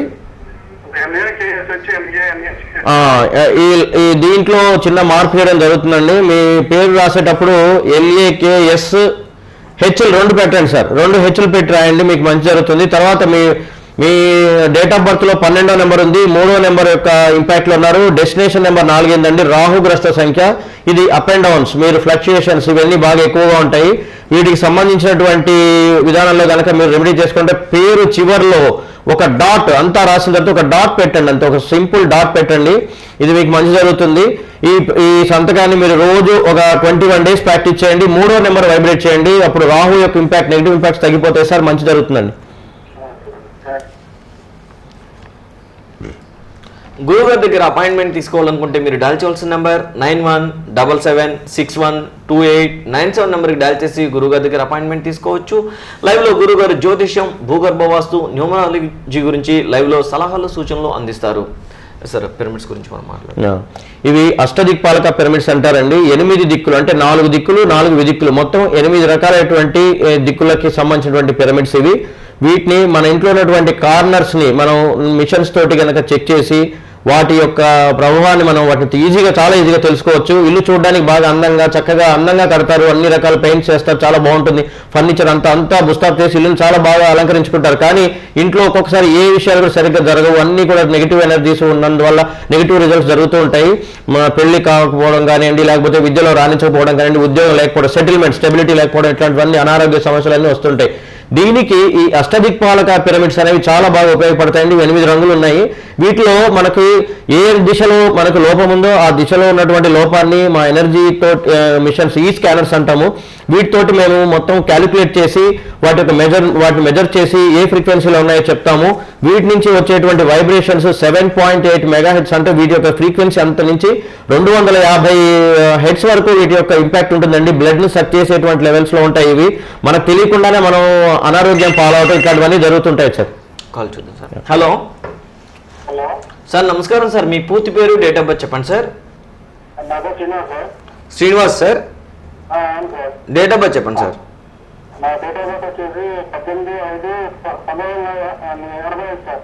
ఈ దీంట్లో చిన్న మార్పు చేయడం జరుగుతుందండి. మీ పేరు రాసేటప్పుడు LAKSH 2 పెట్టండి సార్, 2 H'లు పెట్టి రాయండి, మీకు మంచి జరుగుతుంది. తర్వాత మీ డేట్ ఆఫ్ బర్త్లో 12వ నెంబర్ ఉంది, 3వ నెంబర్ యొక్క ఇంపాక్ట్లో ఉన్నారు. డెస్టినేషన్ నెంబర్ 4 ఏంటండి, రాహుగ్రస్త సంఖ్య. ఇది అప్ అండ్ డౌన్స్, మీరు ఫ్లక్చుయేషన్స్ ఇవన్నీ బాగా ఎక్కువగా ఉంటాయి. వీటికి సంబంధించినటువంటి విధానంలో కనుక మీరు రెమెడీ చేసుకుంటే పేరు చివరిలో ఒక డాట్ అంతా రాసిన తర్వాత ఒక డాట్ పెట్టండి, అంతే, ఒక సింపుల్ డాట్ పెట్టండి, ఇది మీకు మంచి జరుగుతుంది. ఈ సంతకాన్ని మీరు రోజు ఒక 21 days ప్రాక్టీస్ చేయండి. 3వ నెంబర్ వైబ్రేట్ చేయండి, అప్పుడు రాహు యొక్క ఇంపాక్ట్, నెగిటివ్ ఇంపాక్ట్స్ తగ్గిపోతాయి సార్, మంచి జరుగుతుందండి. గురుగారి దగ్గర అపాయింట్మెంట్ తీసుకోవాలనుకుంటే మీరు డయల్ చేయాల్సిన నెంబర్ 9177612897 నెంబర్కి డయల్ చేసి గురుగారి దగ్గర అపాయింట్మెంట్ తీసుకోవచ్చు. లైవ్లో గురుగారు జ్యోతిష్యం, భూగర్భ వాస్తు, న్యూమరాలజీ గురించి లైవ్లో సలహాలు సూచనలు అందిస్తారు. సార్ పిరమిడ్స్ గురించి మనం మాట్లాడుతున్నాం. ఇవి అష్టదిక్పాలక పిరమిడ్స్ అంటారండి. 8 దిక్కులు అంటే 4 దిక్కులు 4 విదిక్కులు, మొత్తం 8 రకాలైనటువంటి దిక్కులకి సంబంధించినటువంటి పిరమిడ్స్ ఇవి. వీటిని మన ఇంట్లో ఉన్నటువంటి కార్నర్స్ని మనం మిషన్స్ తోటి కనుక చెక్ చేసి వాటి యొక్క ప్రభావాన్ని మనం వాటిని చాలా ఈజీగా తెలుసుకోవచ్చు. ఇల్లు చూడడానికి బాగా అందంగా కడతారు, అన్ని రకాల పెయింట్స్ చేస్తారు, చాలా బాగుంటుంది. ఫర్నిచర్ అంతా బుస్టాప్ చేసి ఇల్లుని చాలా బాగా అలంకరించుకుంటారు. కానీ ఇంట్లో ఒక్కొక్కసారి ఏ విషయాలు కూడా సరిగ్గా జరగవు, అన్ని కూడా నెగిటివ్ ఎనర్జీస్ ఉన్నందువల్ల నెగిటివ్ రిజల్ట్స్ జరుగుతూ ఉంటాయి. పెళ్లి కాకపోవడం కానివ్వండి, లేకపోతే విద్యలో రాణించకపోవడం కానివ్వండి, ఉద్యోగం లేకపోవడం, సెటిల్మెంట్ స్టెబిలిటీ లేకపోవడం, ఇట్లాంటివన్నీ అనారోగ్య సమస్యలన్నీ వస్తుంటాయి. దీనికి ఈ అష్టదిక్పాలక పిరమిడ్స్ అనేవి చాలా బాగా ఉపయోగపడతాయండి. 8 రంగులు ఉన్నాయి. వీటిలో మనకు ఏ దిశలో మనకు లోపం ఉందో ఆ దిశలో ఉన్నటువంటి లోపాన్ని మా ఎనర్జీతో మిషన్స్, ఈ స్కానర్స్ అంటాము, వీటితోటి మేము మొత్తం క్యాలిక్యులేట్ చేసి వాటిని మెజర్ చేసి ఏ ఫ్రీక్వెన్సీలో ఉన్నాయో చెప్తాము. వీటి నుంచి వచ్చేటువంటి వైబ్రేషన్స్ 7.8 మెగాహెడ్స్ అంటే వీటి యొక్క ఫ్రీక్వెన్సీ అంత నుంచి 250 హెడ్స్ వరకు వీటి యొక్క ఇంపాక్ట్ ఉంటుందండి. బ్లడ్ ని సక్ చేసేటువంటి లెవెల్స్ లో ఉంటాయి ఇవి. మనకు తెలియకుండానే మనం అనారోగ్యం పాలవటం ఇట్లాంటివన్నీ జరుగుతుంటాయి సార్. కాల్ చూద్దాం సార్. హలో హలో సార్, నమస్కారం సార్. మీ పూర్తి పేరు, డేట్ ఆఫ్ బర్త్ చెప్పండి సార్. నాకు శ్రీనివాస్ సార్. శ్రీనివాస్ సార్. అవును సార్. డేట్ ఆఫ్ బర్త్ చెప్పండి సార్. నా డేట్ ఆఫ్ బర్త్ వచ్చేసి 18/5/1980 సార్.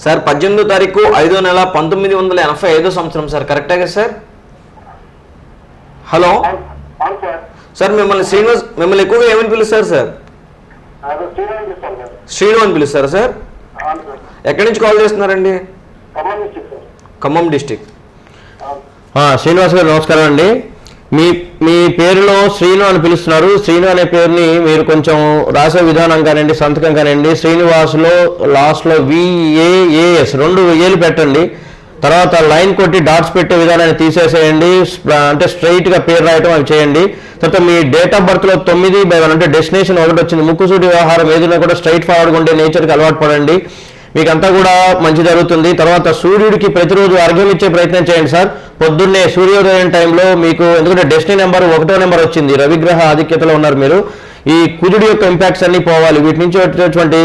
సార్ 18వ తారీఖు 5వ నెల 1985 సంవత్సరం సార్, కరెక్టే సార్? హలో అవును సార్. సార్, మిమ్మల్ని ఎక్కువగా ఏమని పిలుస్తారు సార్? నాకు శ్రీనివాస్ ఇస్తాను సార్. శ్రీను అని పిలుస్తారా సార్? అవును సార్. ఎక్కడి నుంచి కాల్ చేస్తున్నారండి? Khammam district sir. Khammam district. అవును. శ్రీనివాస్ గారు నమస్కారం అండి. మీ పేరులో శ్రీను అని పిలుస్తున్నారు. శ్రీను అనే పేరుని మీరు కొంచెం రాసే విధానం కానివ్వండి, సంతకం కానివ్వండి, శ్రీనివాసులో లాస్ట్లో VAAS 2 ఏలు పెట్టండి. తర్వాత లైన్ కొట్టి డాట్స్ పెట్టే విధానాన్ని తీసేసేయండి. అంటే స్ట్రైట్ గా పేరు రాయటం అవి చేయండి. తర్వాత మీ డేట్ ఆఫ్ బర్త్ లో 9/1 అంటే డెస్టినేషన్ 1 వచ్చింది. ముక్కుసూటి వ్యవహారం ఏదైనా కూడా స్ట్రైట్ ఫార్వర్డ్ ఉండే నేచర్కి అలవాటు పడండి. మీకంతా కూడా మంచి జరుగుతుంది. తర్వాత సూర్యుడికి ప్రతిరోజు అర్ఘ్యం ఇచ్చే ప్రయత్నం చేయండి సార్. పొద్దున్నే సూర్యోదయం టైంలో మీకు, ఎందుకంటే డెస్టినీ నెంబర్ 1వ నెంబర్ వచ్చింది, రవిగ్రహ ఆధిక్యతలో ఉన్నారు మీరు. ఈ కుజుడి యొక్క ఇంపాక్ట్స్ అన్ని పోవాలి. వీటి నుంచి వచ్చేటువంటి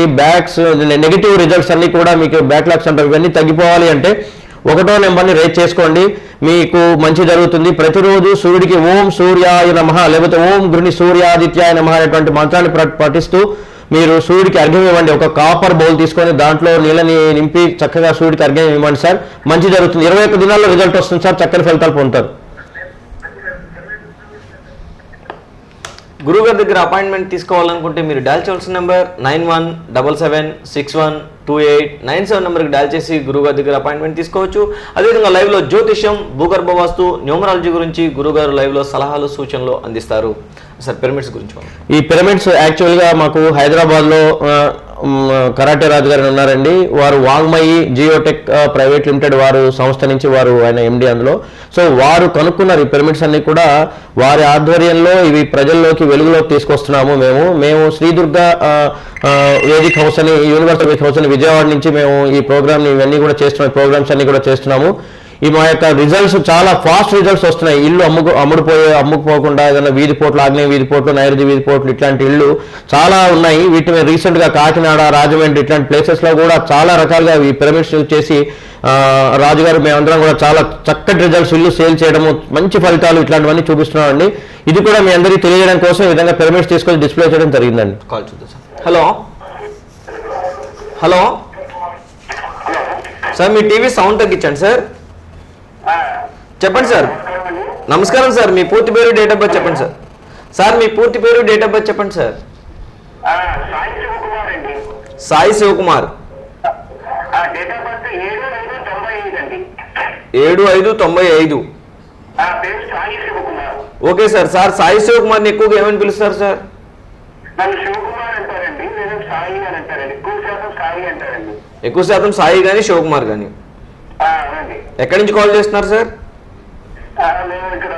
నెగిటివ్ రిజల్ట్స్ అన్ని కూడా మీకు బ్యాక్లాగ్స్ అంటారు, ఇవన్నీ తగ్గిపోవాలి అంటే 1వ నెంబర్ని రేట్ చేసుకోండి, మీకు మంచి జరుగుతుంది. ప్రతిరోజు సూర్యుడికి ఓం సూర్యాయ నమః లేకపోతే ఓం గృహి సూర్యాదిత్యాయ నమః అనేటువంటి మంత్రాన్ని పఠిస్తూ మీరు సూర్యుడికి అర్ఘ్యం ఇవ్వండి. ఒక కాపర్ బౌల్ తీసుకొని దాంట్లో నీళ్ళని నింపి చక్కగా సూర్యుడికి అర్ఘ్యం ఇవ్వండి సార్, మంచి జరుగుతుంది. 21 దినాల్లో రిజల్ట్ వస్తుంది సార్, చక్కని ఫలితాలు పొందుతారు. గురుగారి దగ్గర అపాయింట్మెంట్ తీసుకోవాలనుకుంటే మీరు డయల్ చేయాల్సిన నెంబర్ 9177612897 నెంబర్కి డయల్ చేసి గురుగారి దగ్గర అపాయింట్మెంట్ తీసుకోవచ్చు. అదేవిధంగా లైవ్లో జ్యోతిష్యం, భూగర్భ వాస్తు, న్యూమరాలజీ గురించి గురుగారు లైవ్లో సలహాలు, సూచనలు అందిస్తారు. సార్, పిరమిడ్స్ గురించి. ఈ పిరమిడ్స్ యాక్చువల్గా మాకు హైదరాబాద్లో కరాటే రాజు గారు ఉన్నారండి. వారు వాంగ్మయి జియోటెక్ ప్రైవేట్ లిమిటెడ్ వారు సంస్థ నుంచి ఆయన MD అందులో. సో వారు కనుక్కున్నారు ఈ పిరమిడ్స్ అన్ని కూడా. వారి ఆధ్వర్యంలో ఇవి ప్రజల్లోకి వెలుగులోకి తీసుకొస్తున్నాము. మేము శ్రీదుర్గ వేదిక్ హౌస్ అని, యూనివర్సల్ వేదిక్ హౌస్ అని విజయవాడ నుంచి మేము ఈ ప్రోగ్రామ్ని ఇవన్నీ కూడా చేస్తున్నాం, ప్రోగ్రామ్స్ అన్ని కూడా చేస్తున్నాము. ఈ మా యొక్క రిజల్ట్స్ చాలా ఫాస్ట్ రిజల్ట్స్ వస్తున్నాయి. ఇల్లు అమ్ముకుపోకుండా ఏదైనా వీధి పోట్లు, ఆగ్నేయ వీధి పోట్లు, నైరుతి వీధి పోట్లు, ఇట్లాంటి ఇళ్ళు చాలా ఉన్నాయి. వీటిని రీసెంట్గా కాకినాడ, రాజమండ్రి ఇట్లాంటి ప్లేసెస్లో కూడా చాలా రకాలుగా ఈ పిరమిడ్స్ చేసి రాజుగారు మేమందరం కూడా చాలా చక్కటి రిజల్ట్స్, ఇల్లు సేల్ చేయడము, మంచి ఫలితాలు ఇట్లాంటివన్నీ చూపిస్తున్నామండి. ఇది కూడా మీ అందరికీ తెలియజేయడం కోసం ఈ విధంగా పిరమిడ్స్ తీసుకొని డిస్ప్లే చేయడం జరిగిందండి. కాల్ చూద్దాం సార్. హలో హలో సార్, మీ టీవీ సౌండ్ తగ్గించండి సార్. చెప్పండి సార్. నమస్కారం సార్, మీ పూర్తి పేరు, డేట్ ఆఫ్ బర్త్ చెప్పండి సార్. సార్, మీ పూర్తి పేరు, డేట్ ఆఫ్ బర్త్ చెప్పండి సార్. సాయి శివకుమార్ అండి. Sai Sivakumar. Date of birth 7/5/95 అండి. 7/5/95. పేరు Sai Sivakumar. Okay sir. Sir, Sai శివకుమార్ని ఎక్కువగా ఏమని పిలుస్తారు సార్? నన్ను శివకుమార్ అంటారండి, నేను సాయి అని అంటారండి. ఎక్కువ శాతం సాయి అంటారండి. ఎక్కువ శాతం సాయి కానీ శివకుమార్ కానీ. అవునండి. ఎక్కడి నుంచి కాల్ చేస్తున్నారు సార్? మేము ఇక్కడ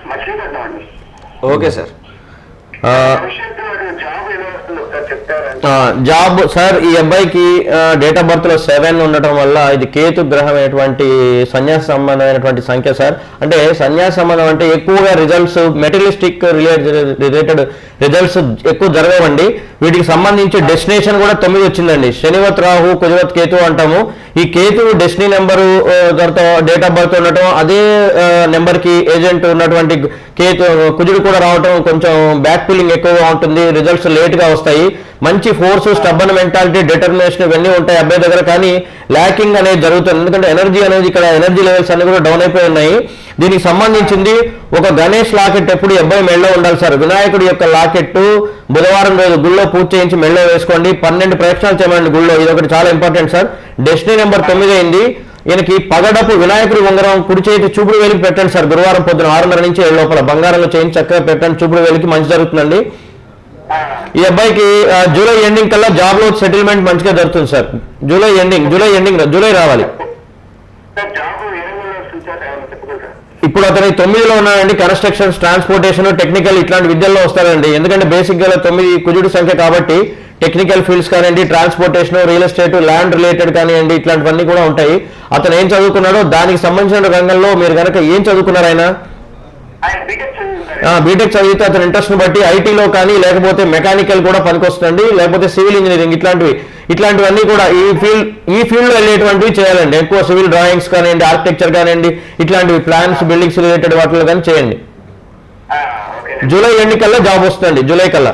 మచిలీపట్నం అండి. Okay sir. భవిష్యత్తు జాబ్ ఎలా వస్తుందో ఒకసారి చెప్తారండి. జాబ్ సార్, ఈ అబ్బాయికి డేట్ ఆఫ్ బర్త్ లో 7 ఉండటం వల్ల ఇది కేతు గ్రహం అనేటువంటి సన్యాస సంబంధమైనటువంటి సంఖ్య సార్. అంటే సన్యాస సంబంధం అంటే ఎక్కువగా రిజల్ట్స్, మెటీరియలిస్టిక్ రిలేటెడ్ రిజల్ట్స్ ఎక్కువ జరగవండి. వీటికి సంబంధించి డెస్టినేషన్ కూడా 9 వచ్చిందండి. శనివత్ రాహు, కుజవత్ కేతు అంటాము. ఈ కేతు డెస్టినీ నెంబరు దాంతో డేట్ ఆఫ్ బర్త్ ఉండటం, అదే నెంబర్కి ఏజెంట్ ఉన్నటువంటి కుజుడు కూడా రావటం, కొంచెం బ్యాక్ ఫీలింగ్ ఎక్కువగా ఉంటుంది, రిజల్ట్స్ లేట్గా వస్తాయి. మంచి ఫోర్స్, స్టబ్బన్ మెంటాలిటీ, డిటర్మినేషన్ ఇవన్నీ ఉంటాయి అబ్బాయి దగ్గర. కానీ ల్యాకింగ్ అనేది జరుగుతుంది. ఎందుకంటే ఎనర్జీ అనేది ఇక్కడ ఎనర్జీ లెవెల్స్ అన్ని కూడా డౌన్ అయిపోయి ఉన్నాయి. దీనికి సంబంధించింది ఒక గణేష్ లాకెట్ ఎప్పుడు అబ్బాయి మెడలో ఉండాలి సార్. వినాయకుడి యొక్క లాకెట్ బుధవారం రోజు గుళ్ళో పూజ చేయించి మెడలో వేసుకోండి. 12 ప్రదక్షిణాలు చేయమండి గుళ్ళో. ఇది ఒకటి చాలా ఇంపార్టెంట్ సార్. డెస్టినీ నెంబర్ 9 అయింది. ఈయనకి పగడపు వినాయకుడి ఉంగరం కుడి చేతి చూపుడు వేలికి పెట్టండి సార్. గురువారం పొద్దున 6:30 నుంచి 7 లోపల బంగారంలో చేయించి చక్కగా పెట్టండి. చూపుడు వేలికి మంచి జరుగుతుందండి. ఈ అబ్బాయికి జూలై ఎండింగ్ కల్లా జాబ్ లో సెటిల్మెంట్ మంచిగా జరుగుతుంది సార్. జూలై జూలై రావాలి. ఇప్పుడు అతను 9లో ఉన్నాడండి. కన్స్ట్రక్షన్స్, ట్రాన్స్పోర్టేషన్, టెక్నికల్ ఇట్లాంటి విద్యల్లో వస్తారండి. ఎందుకంటే బేసిక్ గా 9 కుజుడి సంఖ్య కాబట్టి టెక్నికల్ ఫీల్డ్స్ కానివ్వండి, transportation, real estate, land related కానివ్వండి, ఇట్లాంటివన్నీ కూడా ఉంటాయి. అతను ఏం చదువుకున్నాడో దానికి సంబంధించిన రంగంలో మీరు కనుక ఏం చదువుకున్నారు ఆయన? బీటెక్ చదివితే అతని ఇంట్రెస్ట్ ని బట్టి ఐటీలో కానీ లేకపోతే మెకానికల్ కూడా పనికొస్తుందండి. లేకపోతే సివిల్ ఇంజనీరింగ్ ఇట్లాంటివన్నీ కూడా ఈ ఫీల్డ్ లో వెళ్ళేటువంటివి చేయాలండి. ఎక్కువ సివిల్ డ్రాయింగ్స్ కానివ్వండి, ఆర్కిటెక్చర్ కానివ్వండి, ఇట్లాంటివి ప్లాన్స్, బిల్డింగ్స్ రిలేటెడ్ వాటిలో కానీ చేయండి. జూలై ఎండింగ్ కల్లా జాబ్ వస్తుందండి. జూలై కల్లా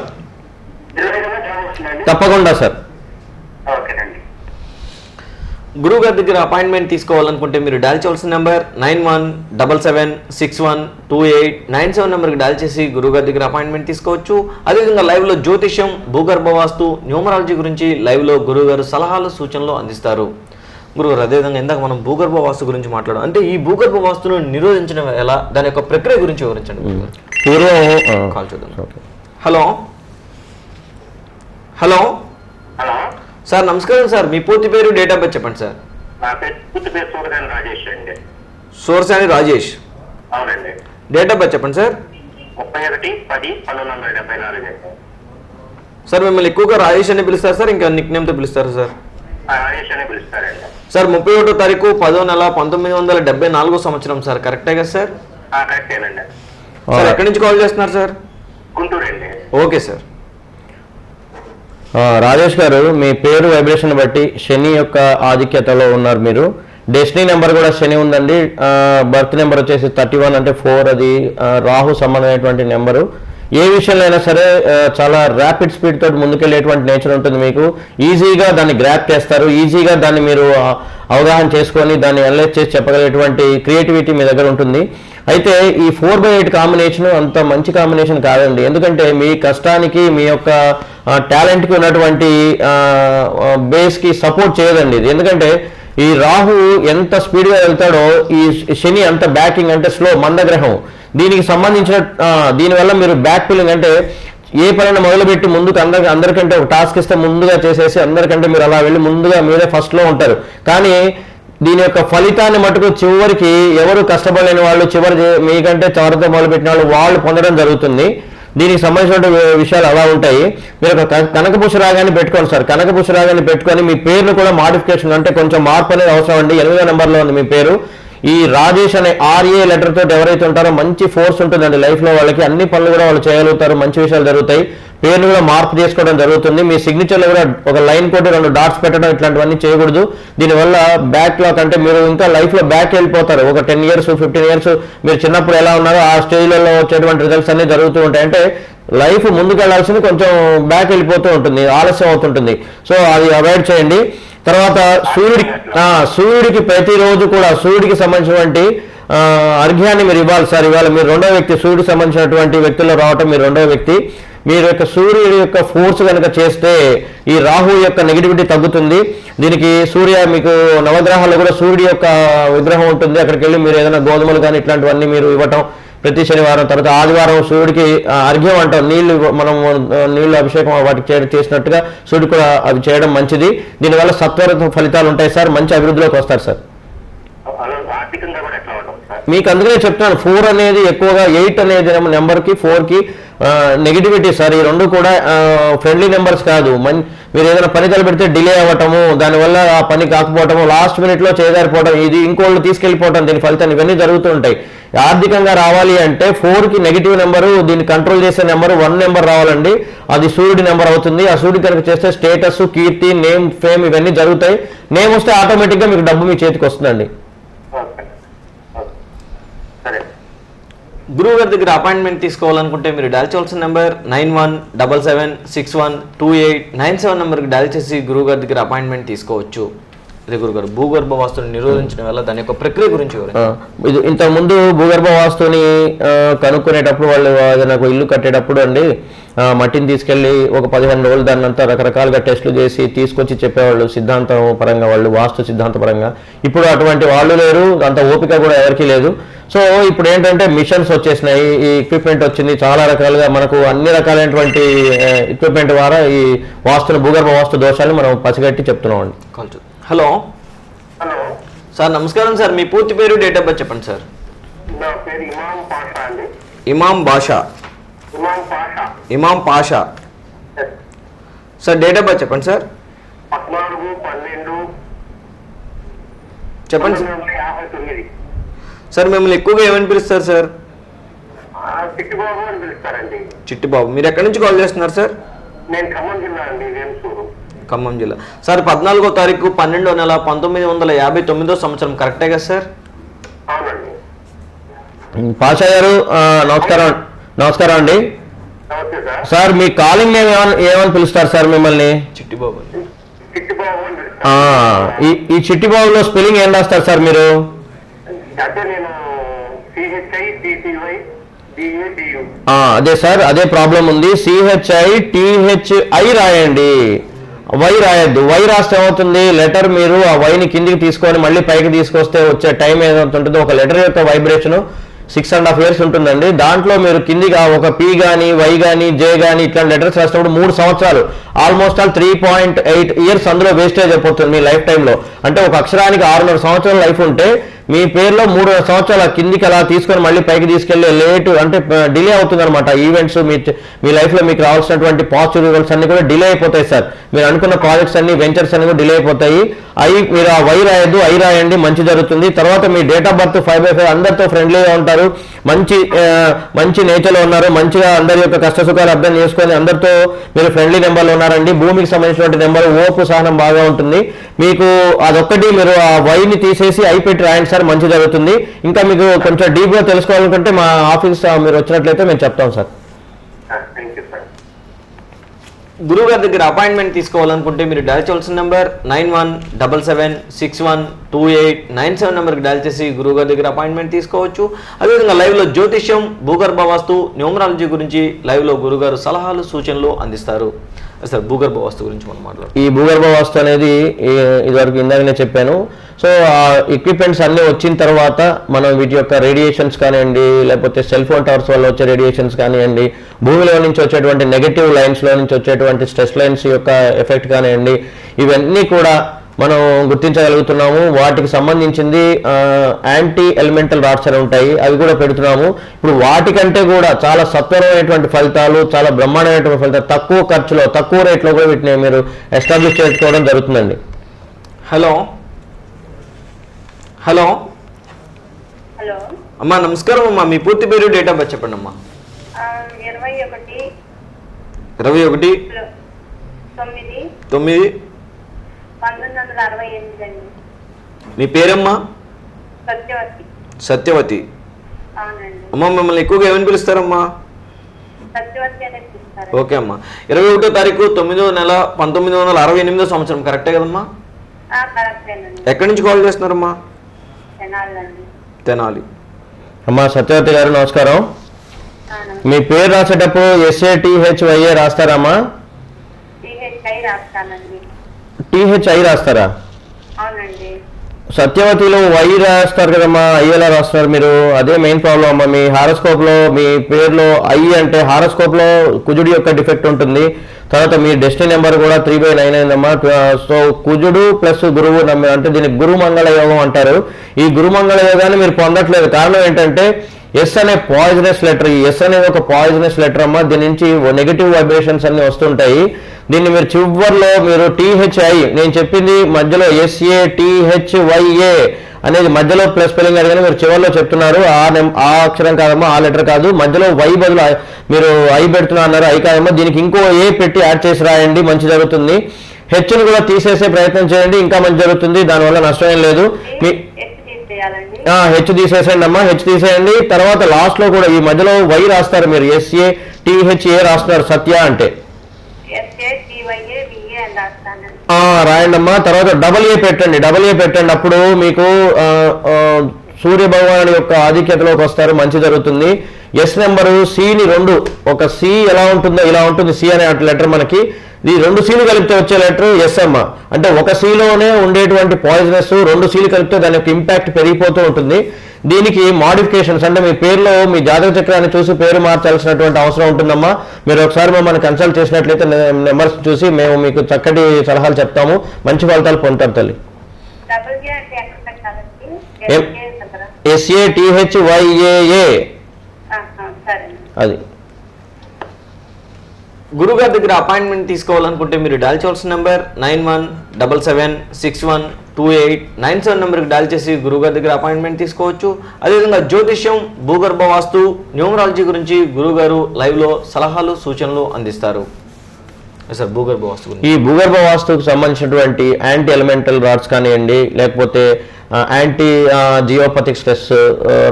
తప్పకుండా సార్. గురువు గారి దగ్గర అపాయింట్మెంట్ తీసుకోవాలనుకుంటే మీరు డయల్ చేయవలసిన నెంబర్ 9177612897 నెంబర్కి డయల్ చేసి గురువు గారి దగ్గర అపాయింట్మెంట్ తీసుకోవచ్చు. అదేవిధంగా లైవ్లో జ్యోతిష్యం, భూగర్భ వాస్తు, న్యూమరాలజీ గురించి లైవ్లో గురువు గారు సలహాలు, సూచనలు అందిస్తారు. గురుగారు అదేవిధంగా ఇందాక మనం భూగర్భ వాస్తు గురించి మాట్లాడాం. అంటే ఈ భూగర్భ వాస్తును నిరోధించడం ఎలా, దాని యొక్క ప్రక్రియ గురించి వివరించండి గురుగారు. కాల్ చూద్దాం. హలో హలో సార్, నమస్కారం సార్. మీ పూర్తి పేరు, డేట్ ఆఫ్ బర్త్ చెప్పండి సార్. సోర్సాని రాజేష్. అవునండి. డేట్ ఆఫ్ బర్త్ చెప్పండి సార్. 31/10/1974. సార్ మిమ్మల్ని ఎక్కువగా రాజేష్ అని పిలుస్తారు సార్, ఇంకా నిక్ నేమ్ తో పిలుస్తారు సార్? రాజేష్ అని పిలుస్తారండి. సార్ 31వ తారీఖు 10వ నెల 1974 సంవత్సరం సార్, కరెక్టే కదా సార్? కరెక్టేనండి. సార్ ఎక్కడి నుంచి కాల్ చేస్తున్నారు సార్? గుంటూరు అండి. Okay sir. రాజేష్ గారు, మీ పేరు వైబ్రేషన్ బట్టి శని యొక్క ఆధిక్యతలో ఉన్నారు మీరు. డెస్టినీ నెంబర్ కూడా శని ఉందండి. బర్త్ నెంబర్ వచ్చేసి 31 అంటే 4, అది రాహు సంబంధమైనటువంటి నెంబరు. ఏ విషయంలో అయినా సరే చాలా ర్యాపిడ్ స్పీడ్ తోటి ముందుకెళ్ళేటువంటి నేచర్ ఉంటుంది మీకు. ఈజీగా దాన్ని గ్రాప్ చేస్తారు, ఈజీగా దాన్ని మీరు అవగాహన చేసుకొని దాన్ని అనలైజ్ చేసి చెప్పగలిగేటువంటి క్రియేటివిటీ మీ దగ్గర ఉంటుంది. అయితే ఈ 4/8 కాంబినేషన్ అంత మంచి కాంబినేషన్ కాదండి. ఎందుకంటే మీ కష్టానికి, మీ యొక్క టాలెంట్కి ఉన్నటువంటి బేస్కి సపోర్ట్ చేయదండి ఇది. ఎందుకంటే ఈ రాహు ఎంత స్పీడ్గా వెళ్తాడో ఈ శని అంత బ్యాకింగ్, అంటే స్లో, మందగ్రహం. దీనికి సంబంధించిన దీనివల్ల మీరు బ్యాక్ ఫీలింగ్, అంటే ఏ పైన మొదలుపెట్టి ముందుకు అందరికంటే ఒక టాస్క్ ఇస్తే ముందుగా చేసేసి అందరికంటే మీరు అలా వెళ్ళి ముందుగా మీరే ఫస్ట్లో ఉంటారు. కానీ దీని యొక్క ఫలితాన్ని మటుకు చివరికి ఎవరు కష్టపడలేని వాళ్ళు, మీకంటే త్వరతో మొదలుపెట్టిన వాళ్ళు పొందడం జరుగుతుంది. దీనికి సంబంధించిన విషయాలు అలా ఉంటాయి. మీరు ఒక కనకపుష రాగాన్ని పెట్టుకోండి సార్. కనకపుష రాగాన్ని పెట్టుకొని మీ పేరును కూడా మాడిఫికేషన్, అంటే కొంచెం మార్పు అనేది అవసరం అండి. 8వ నెంబర్లో ఉంది మీ పేరు. ఈ రాజేష్ అనే RA లెటర్ తోటి ఎవరైతే ఉంటారో మంచి ఫోర్స్ ఉంటుందండి లైఫ్లో. వాళ్ళకి అన్ని పనులు కూడా వాళ్ళు చేయగలుగుతారు, మంచి విషయాలు జరుగుతాయి. పేరును కూడా మార్పు చేసుకోవడం జరుగుతుంది. మీ సిగ్నేచర్లో కూడా ఒక లైన్ కొట్టి 2 డాట్స్ పెట్టడం, ఇట్లాంటివన్నీ చేయకూడదు. దీనివల్ల బ్యాక్ లాక్, అంటే మీరు ఇంకా లైఫ్లో బ్యాక్ వెళ్ళిపోతారు. ఒక 10 years 15 years మీరు చిన్నప్పుడు ఎలా ఉన్నారో ఆ స్టేజ్లలో వచ్చేటువంటి రిజల్ట్స్ అన్ని జరుగుతూ ఉంటాయి. అంటే లైఫ్ ముందుకు వెళ్ళాల్సింది కొంచెం బ్యాక్ వెళ్ళిపోతూ ఉంటుంది, ఆలస్యం అవుతుంటుంది. సో అది అవాయిడ్ చేయండి. తర్వాత సూర్యుడికి ప్రతిరోజు కూడా సూర్యుడికి సంబంధించినటువంటి అర్ఘ్యాన్ని మీరు ఇవ్వాలి సార్. ఇవాళ మీరు 2వ వ్యక్తి, సూర్యుడికి సంబంధించినటువంటి వ్యక్తుల్లో రావటం మీరు 2వ వ్యక్తి. మీరు యొక్క సూర్యుడి యొక్క ఫోర్స్ కనుక చేస్తే ఈ రాహు యొక్క నెగిటివిటీ తగ్గుతుంది. దీనికి మీకు నవగ్రహాల్లో కూడా సూర్యుడి యొక్క విగ్రహం ఉంటుంది. అక్కడికి వెళ్ళి మీరు ఏదైనా గోధుమలు కానీ ఇట్లాంటివన్నీ మీరు ఇవ్వటం ప్రతి శనివారం. తర్వాత ఆదివారం సూర్యుడికి అర్ఘ్యం అంటాం, నీళ్లు అభిషేకం వాటికి చేసినట్టుగా సూర్యుడు కూడా అవి చేయడం మంచిది. దీనివల్ల సత్వర ఫలితాలు ఉంటాయి సార్, మంచి అభివృద్ధిలోకి వస్తారు సార్. మీకు అందుకనే చెప్తాను, 4 అనేది ఎక్కువగా, 8 అనేది నెంబర్కి 4కి నెగిటివిటీ సార్. ఈ 2 కూడా ఫ్రెండ్లీ నెంబర్స్ కాదు. మీరు ఏదైనా పని తలపెడితే డిలే అవ్వటము, దానివల్ల ఆ పని కాకపోవటము, లాస్ట్ మినిట్లో చేదారిపోవటం, ఇది ఇంకోళ్ళు తీసుకెళ్లిపోవటం, దీని ఫలితాన్ని ఇవన్నీ జరుగుతూ ఉంటాయి. ఆర్థికంగా రావాలి అంటే 4కి నెగిటివ్ నెంబరు, దీన్ని కంట్రోల్ చేసే నెంబరు 1 నెంబర్ రావాలండి. అది సూర్యుడి నెంబర్ అవుతుంది. ఆ సూర్యుడి కనుక చేస్తే స్టేటస్, కీర్తి, నేమ్, ఫేమ్ ఇవన్నీ జరుగుతాయి. నేమ్ వస్తే ఆటోమేటిక్గా మీకు డబ్బు మీ చేతికి వస్తుందండి. గురువు గారి దగ్గర అపాయింట్మెంట్ తీసుకోవాలనుకుంటే మీరు డయల్ చేయాల్సిన నెంబర్ 9177628997 నెంబర్కి డయల్ చేసి గురువు గారి దగ్గర అపాయింట్మెంట్ తీసుకోవచ్చు. అదే గురుగారు, భూగర్భ వాస్తుని నిరోధించడం వల్ల దాని యొక్క ప్రక్రియ గురించి ఇది ఇంతకుముందు భూగర్భ వాస్తుని కనుక్కునేటప్పుడు వాళ్ళు ఏదైనా ఇల్లు కట్టేటప్పుడు అండి మట్టిని తీసుకెళ్లి ఒక 15 రోజులు దాన్ని అంతా రకరకాలుగా టెస్టులు చేసి తీసుకొచ్చి చెప్పేవాళ్ళు సిద్ధాంతం పరంగా, వాళ్ళు వాస్తు సిద్ధాంత పరంగా. ఇప్పుడు అటువంటి వాళ్ళు లేరు, అంత ఓపిక కూడా ఎవరికీ లేదు. సో ఇప్పుడు ఏంటంటే మిషన్స్ వచ్చేసినాయి, ఈ ఎక్విప్మెంట్ వచ్చింది, చాలా రకాలుగా మనకు అన్ని రకాలైనటువంటి ఎక్విప్మెంట్ ద్వారా ఈ వాస్తుని, భూగర్భ వాస్తు దోషాన్ని మనం పసిగట్టి చెప్తున్నాం అండి. హలో హలో సార్, నమస్కారం సార్. మీ పూర్తి పేరు, డేట్ ఆఫ్ బర్త్ చెప్పండి సార్. నా పేరు ఇమాం పాషా అండి. Imam Basha. Imam Pasha sir. Date of birth చెప్పండి సార్. 14/12 చెప్పండి సార్. 1959. సార్ మిమ్మల్ని ఎక్కువగా ఏమని పిలుస్తారు సార్? చిట్టిబాబు అని పిలుస్తారండి. చిట్టిబాబు. మీరు ఎక్కడి నుంచి కాల్ చేస్తున్నారు సార్? నేను ఖమ్మం జిల్లా అండి, వేంసూరు. ఖమ్మం జిల్లా. సార్ 14వ తారీఖు 12వ నెల 1959 సంవత్సరం కరెక్టే కదా సార్? అవునండి. పాషా గారు నమస్కారం. నమస్కారం అండి. నమస్తే సార్. సార్ మీ కాలింగ్ నేమ్ ఏమని పిలుస్తారు సార్ మిమ్మల్ని? చిట్టిబాబు. చిట్టిబాబు అని పిలుస్తారు. ఈ చిట్టిబాబులో స్పెల్లింగ్ ఏం రాస్తారు సార్ మీరు? అంటే నేను CHITTYDADU. అదే సార్, అదే ప్రాబ్లం ఉంది. CHITHI రాయండి, వై రాయద్దు. వై రాస్తే ఏమవుతుంది, లెటర్ మీరు ఆ వైని కిందికి తీసుకొని మళ్ళీ పైకి తీసుకొస్తే వచ్చే టైం ఏదవుతుంటుందో, ఒక లెటర్ యొక్క వైబ్రేషన్ 6.5 years ఉంటుందండి. దాంట్లో మీరు కిందికి ఒక పి కానీ, వై కానీ, జే కానీ ఇట్లాంటి లెటర్స్ రాసినప్పుడు 3 సంవత్సరాలు, ఆల్మోస్ట్ 3.8 years అందులో వేస్టేజ్ అయిపోతుంది మీ లైఫ్ టైంలో. అంటే ఒక అక్షరానికి 6.5 సంవత్సరాల లైఫ్ ఉంటే మీ పేరులో 3 సంవత్సరాల కిందికి అలా తీసుకొని మళ్ళీ పైకి తీసుకెళ్లి లేట్ అంటే డిలే అవుతుంది అనమాట. ఈవెంట్స్ మీ లైఫ్లో మీకు రావాల్సినటువంటి పాజిటివ్ రిజల్ట్స్ అన్ని కూడా డిలే అయిపోతాయి సార్. మీరు అనుకున్న ప్రాజెక్ట్స్ అన్ని, వెంచర్స్ అన్ని కూడా డిలే అయిపోతాయి. మీరు ఆ వై రాయద్దు, ఐ రాయండి, మంచి జరుగుతుంది. తర్వాత మీ డేట్ ఆఫ్ బర్త్ 5/5, అందరితో ఫ్రెండ్లీగా ఉంటారు, మంచి నేచర్లో ఉన్నారు, మంచిగా అందరి యొక్క కష్ట సుఖాలు అర్థం చేసుకొని అందరితో మీరు ఫ్రెండ్లీ నెంబర్లో ఉన్నారండి. భూమికి సంబంధించినటువంటి నెంబర్, ఓపు సహనం బాగా ఉంటుంది మీకు. అదొక్కటి మీరు ఆ వైని తీసేసి ఐ పెట్టి రాయండి సార్, మంచి జరుగుతుంది. ఇంకా మీకు కొంచెం డీప్గా తెలుసుకోవాలనుకుంటే మా ఆఫీస్ మీరు వచ్చినట్లయితే మేము చెప్తాం సార్. Thank you sir. గురువు గారి దగ్గర అపాయింట్మెంట్ తీసుకోవాలనుకుంటే మీరు డయల్ చేయాల్సిన నెంబర్ 9177612897 నెంబర్కి డయల్ చేసి గురువు గారి దగ్గర అపాయింట్మెంట్ తీసుకోవచ్చు. అదేవిధంగా లైవ్లో జ్యోతిష్యం, భూగర్భ వాస్తు, న్యూమరాలజీ గురించి లైవ్లో గురుగారు సలహాలు, సూచనలు అందిస్తారు. సార్ భూగర్భ వాస్తు గురించి మనం మాట్లాడుతాం. ఈ భూగర్భ వాస్తు అనేది ఇదివరకు ఇందాకనే చెప్పాను. సో ఆ ఎక్విప్మెంట్స్ అన్నీ వచ్చిన తర్వాత మనం వీటి యొక్క రేడియేషన్స్ కానివ్వండి, లేకపోతే సెల్ ఫోన్ టవర్స్ వల్ల వచ్చే రేడియేషన్స్ కానివ్వండి, భూమిలో నుంచి వచ్చేటువంటి నెగటివ్ లైన్స్లో నుంచి వచ్చేటువంటి స్ట్రెస్ లైన్స్ యొక్క ఎఫెక్ట్ కానివ్వండి, ఇవన్నీ కూడా మనం గుర్తించగలుగుతున్నాము. వాటికి సంబంధించింది యాంటీ ఎలిమెంటల్ రాడ్స్ అని ఉంటాయి, అవి కూడా పెడుతున్నాము. ఇప్పుడు వాటికంటే కూడా చాలా సత్వరమైనటువంటి ఫలితాలు, చాలా బ్రహ్మాండమైనటువంటి ఫలితాలు, తక్కువ ఖర్చులో, తక్కువ రేట్లో కూడా వీటిని మీరు ఎస్టాబ్లిష్ చేసుకోవడం జరుగుతుందండి. హలో హలో హలో అమ్మా, నమస్కారం అమ్మా. మీ పూర్తి పేరు, డేట్ ఆఫ్ బర్త్ చెప్పండి అమ్మా. 21/9/1968 అండి. మీ పేరమ్మా? సత్యవతి. సత్యవతి. అవునండి. అమ్మ మిమ్మల్ని ఎక్కువగా ఏమని పిలుస్తారమ్మా? సత్యవతి అనే పిలుస్తారు. ఓకే అమ్మా. 21వ తారీఖు 9వ నెల 1968 సంవత్సరం కరెక్టే కదమ్మా? కరెక్టేనండి. ఎక్కడి నుంచి కాల్ చేస్తున్నారమ్మా? తెనాలి. అమ్మా సత్యవతి గారు నమస్కారం. మీ పేరు రాసేటప్పుడు SATHYA రాస్తారమ్మా? THI రాస్తారా? అవునండి. సత్యవతిలో వై రాస్తారు కదమ్మా, ఐ ఎలా రాస్తున్నారు మీరు? అదే మెయిన్ ప్రాబ్లం అమ్మా. మీ హారోస్కోప్ లో మీ పేరులో ఐ అంటే హారోస్కోప్ లో కుజుడి యొక్క డిఫెక్ట్ ఉంటుంది. తర్వాత మీ డెస్టినీ నెంబర్ కూడా 3/9 అయిందమ్మా. సో కుజుడు ప్లస్ గురువు అంటే దీన్ని గురుమంగళ యోగం అంటారు. ఈ గురుమంగళ యోగాన్ని మీరు పొందట్లేదు. కారణం ఏంటంటే ఎస్ అనే పాయిజనస్ లెటర్. ఈ ఎస్ అనేది ఒక పాయిజనస్ లెటర్ అమ్మా. దీని నుంచి నెగటివ్ వైబ్రేషన్స్ అన్ని వస్తుంటాయి. దీన్ని మీరు చివర్లో మీరు THI, నేను చెప్పింది మధ్యలో SATHYA అనేది మధ్యలో ప్లస్ స్పెల్లింగ్ అడిగానే మీరు చివరిలో చెప్తున్నారు. ఆ అక్షరం కాదమ్మా, ఆ లెటర్ కాదు. మధ్యలో వై బదులు మీరు ఐ పెడుతున్నా అన్నారు, ఐ కాదమ్మా. దీనికి ఇంకో ఏ పెట్టి యాడ్ చేసి రాయండి, మంచి జరుగుతుంది. హెచ్ను కూడా తీసేసే ప్రయత్నం చేయండి, ఇంకా మంచి జరుగుతుంది. దానివల్ల నష్టం ఏం లేదు. తీసేయాలండి? హెచ్ తీసేసేయండి అమ్మా, హెచ్ తీసేయండి. తర్వాత లాస్ట్ లో కూడా ఈ మధ్యలో వై రాస్తారు మీరు, SATHA రాస్తున్నారు సత్య అంటే SATYAVA అని రాస్తానండి. రాయండి అమ్మా. తర్వాత AA పెట్టండి. అప్పుడు మీకు సూర్య భగవానుడి యొక్క ఆధిక్యతలోకి వస్తారు, మంచి జరుగుతుంది. ఎస్ నెంబరు సిని 2, ఒక సి ఎలా ఉంటుందో ఇలా ఉంటుంది సి అనే లెటర్ మనకి. ఈ 2 సీలు కలిపితే వచ్చే లెటర్ ఎస్ అమ్మ. అంటే ఒక సీలోనే ఉండేటువంటి పాయిజనస్ 2 సీలు కలిపితే దాని యొక్క ఇంపాక్ట్ పెరిగిపోతూ ఉంటుంది. దీనికి మాడిఫికేషన్స్ అంటే మీ పేరులో మీ జాతక చక్రాన్ని చూసి పేరు మార్చాల్సినటువంటి అవసరం ఉంటుందమ్మా. మీరు ఒకసారి మమ్మల్ని కన్సల్ట్ చేసినట్లయితే నెంబర్స్ చూసి మేము మీకు చక్కటి సలహాలు చెప్తాము, మంచి ఫలితాలు పొందుతారు తల్లి. SATHYAA అది. గురుగారి దగ్గర అపాయింట్మెంట్ తీసుకోవాలనుకుంటే మీరు డయల్ చేయాల్సిన నెంబర్ 9177612897 నెంబర్కి డయల్ చేసి గురుగారి దగ్గర అపాయింట్మెంట్ తీసుకోవచ్చు. అదేవిధంగా జ్యోతిష్యం, భూగర్భ వాస్తు, న్యూమరాలజీ గురించి గురుగారు లైవ్లో సలహాలు సూచనలు అందిస్తారు. సార్ భూగర్భ వాస్తు ఈ భూగర్భ వాస్తుకు సంబంధించినటువంటి యాంటీ ఎలిమెంటల్ రాడ్స్ కానివ్వండి, లేకపోతే యాంటీ జియోపతిక్ స్ట్రెస్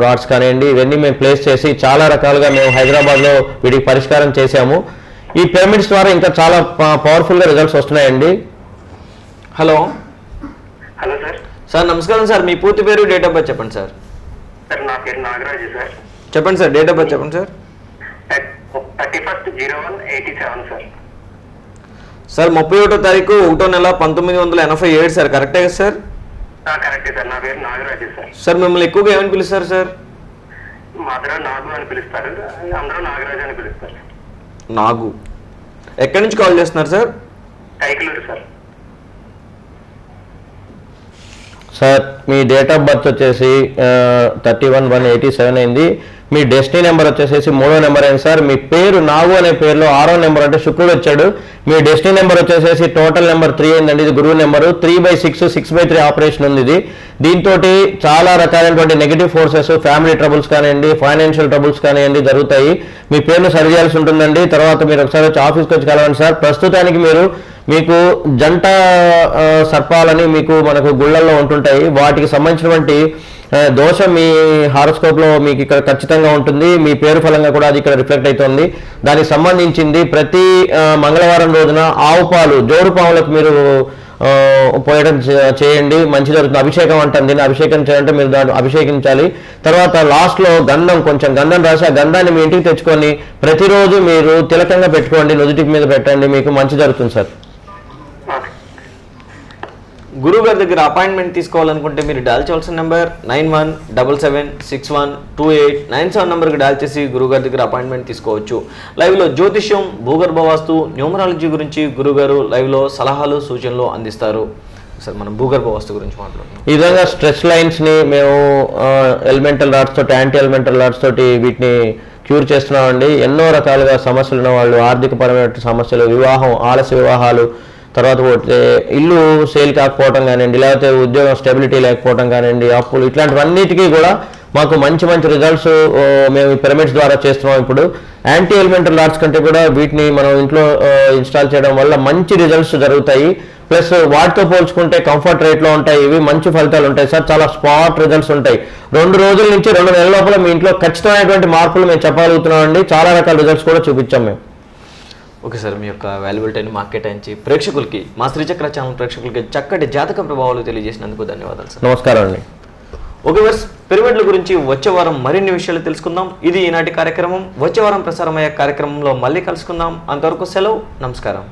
రాడ్స్ కానివ్వండి, ఇవన్నీ మేము ప్లేస్ చేసి చాలా రకాలుగా మేము హైదరాబాద్లో వీటికి పరిష్కారం చేశాము. ఈ పిరమిడ్స్ ద్వారా ఇంకా చాలా పవర్ఫుల్గా రిజల్ట్స్ వస్తున్నాయండి. Hello hello sir. సార్ నమస్కారం సార్, మీ పూర్తి పేరు, డేట్ ఆఫ్ బర్త్ చెప్పండి సార్. సార్ నా పేరు నాగరాజు సార్. చెప్పండి సార్, డేట్ ఆఫ్ బర్త్ చెప్పండి సార్. 31/01/87 సార్. సార్ 31వ తారీఖు 1వ నెల 1987 సార్, కరెక్టే కదా సార్? కరెక్టే సార్. నా పేరు నాగరాజు సార్. సార్ మిమ్మల్ని ఎక్కువగా ఏమని పిలుస్తారు సార్? మాత్రం నాగు అని పిలుస్తారు, అందరూ నాగరాజు అని పిలుస్తారు. నాగు. ఎక్కడి నుంచి కాల్ చేస్తున్నారు sir? Kaikaluru sir. Sir me date of birth వచ్చేసి 31/1/87 అయింది. మీ డెస్టినీ నెంబర్ వచ్చేసి 3వ నెంబర్ అయింది సార్. మీ పేరు నాగు అనే పేరులో 6వ నెంబర్ అంటే శుక్రుడు వచ్చాడు. మీ డెస్టినీ నెంబర్ వచ్చేసి టోటల్ నెంబర్ 3 అయిందండి. ఇది గురువు నెంబరు. 3/6 6/3 ఆపరేషన్ ఉంది ఇది. దీంతో చాలా రకాలైనటువంటి నెగిటివ్ ఫోర్సెస్, ఫ్యామిలీ ట్రబుల్స్ కానివ్వండి, ఫైనాన్షియల్ ట్రబుల్స్ కానివ్వండి జరుగుతాయి. మీ పేరును సరి చేయాల్సి ఉంటుందండి. తర్వాత మీరు ఒకసారి వచ్చి ఆఫీస్కి వచ్చి కలవండి సార్. ప్రస్తుతానికి మీకు జంట సర్పాలని మనకు గుళ్ళల్లో ఉంటుంటాయి. వాటికి సంబంధించినటువంటి దోషం మీ హారోస్కోప్లో మీకు ఇక్కడ ఖచ్చితంగా ఉంటుంది. మీ పేరు ఫలంగా కూడా అది ఇక్కడ రిఫ్లెక్ట్ అవుతుంది. దానికి సంబంధించింది ప్రతి మంగళవారం రోజున ఆవు పాలు, జోడు పాములకు మీరు పోయడం చేయండి, మంచి జరుగుతుంది. అభిషేకం అంటాం దీన్ని. అభిషేకం చేయాలంటే మీరు దాన్ని అభిషేకించాలి. తర్వాత లాస్ట్లో కొంచెం గంధం రాసి ఆ గంధాన్ని మీ ఇంటికి తెచ్చుకొని ప్రతిరోజు మీరు తిలకంగా పెట్టుకోండి, నుదుటి మీద పెట్టండి, మీకు మంచి జరుగుతుంది సార్. గురువు గారి దగ్గర అపాయింట్మెంట్ తీసుకోవాలనుకుంటే మీరు డయల్ చేయాల్సిన నెంబర్ 9177612897 నెంబర్కి డయల్ చేసి గురువు గారి దగ్గర అపాయింట్మెంట్ తీసుకోవచ్చు. లైవ్లో జ్యోతిష్యం, భూగర్భ వాస్తు, న్యూమరాలజీ గురించి గురుగారు లైవ్లో సలహాలు సూచనలు అందిస్తారు. సార్ మనం భూగర్భ వాస్తు గురించి మాట్లాడుతున్నాం. ఈ విధంగా స్ట్రెస్ లైన్స్ని మేము ఎలిమెంటల్ రాడ్స్ తోటి, యాంటీ ఎలిమెంటల్ రాడ్స్ తోటి వీటిని క్యూర్ చేస్తున్నామండి. ఎన్నో రకాలుగా సమస్యలు ఉన్న వాళ్ళు, ఆర్థికపరమైన సమస్యలు, వివాహం, ఆలస్య వివాహాలు, తర్వాత పోతే ఇల్లు సేల్ కాకపోవడం కానివ్వండి, లేకపోతే ఉద్యోగం స్టెబిలిటీ లేకపోవడం కానివ్వండి, అప్పులు, ఇట్లాంటివన్నిటికీ కూడా మాకు మంచి రిజల్ట్స్ మేము పిరమిడ్స్ ద్వారా చేస్తున్నాం. ఇప్పుడు యాంటీ ఎలిమెంటల్ రాడ్స్ కంటే కూడా వీటిని మనం ఇంట్లో ఇన్స్టాల్ చేయడం వల్ల మంచి రిజల్ట్స్ జరుగుతాయి. ప్లస్ వాటితో పోల్చుకుంటే కంఫర్ట్ రేట్లో ఉంటాయి. ఇవి మంచి ఫలితాలు ఉంటాయి సార్. చాలా స్పాట్ రిజల్ట్స్ ఉంటాయి. 2 రోజుల నుంచి 2 నెలల లోపల మీ ఇంట్లో ఖచ్చితమైనటువంటి మార్పులు మేము చెప్పగలుగుతున్నామండి. చాలా రకాల రిజల్ట్స్ కూడా చూపించాం మేము. ఓకే సార్, మీ యొక్క వాల్యుబుల్ టైం మాకు కేటాయించి ప్రేక్షకులకి, మా శ్రీచక్ర ఛానల్ ప్రేక్షకులకి చక్కటి జాతక ప్రభావాలు తెలియజేసినందుకు ధన్యవాదాలు సార్. నమస్కారం అండి. ఓకే వర్స్, పిరమిడ్ల గురించి వచ్చే వారం మరిన్ని విషయాలు తెలుసుకుందాం. ఇది ఈనాటి కార్యక్రమం. వచ్చే వారం ప్రసారమయ్యే కార్యక్రమంలో మళ్ళీ కలుసుకుందాం. అంతవరకు సెలవు, నమస్కారం.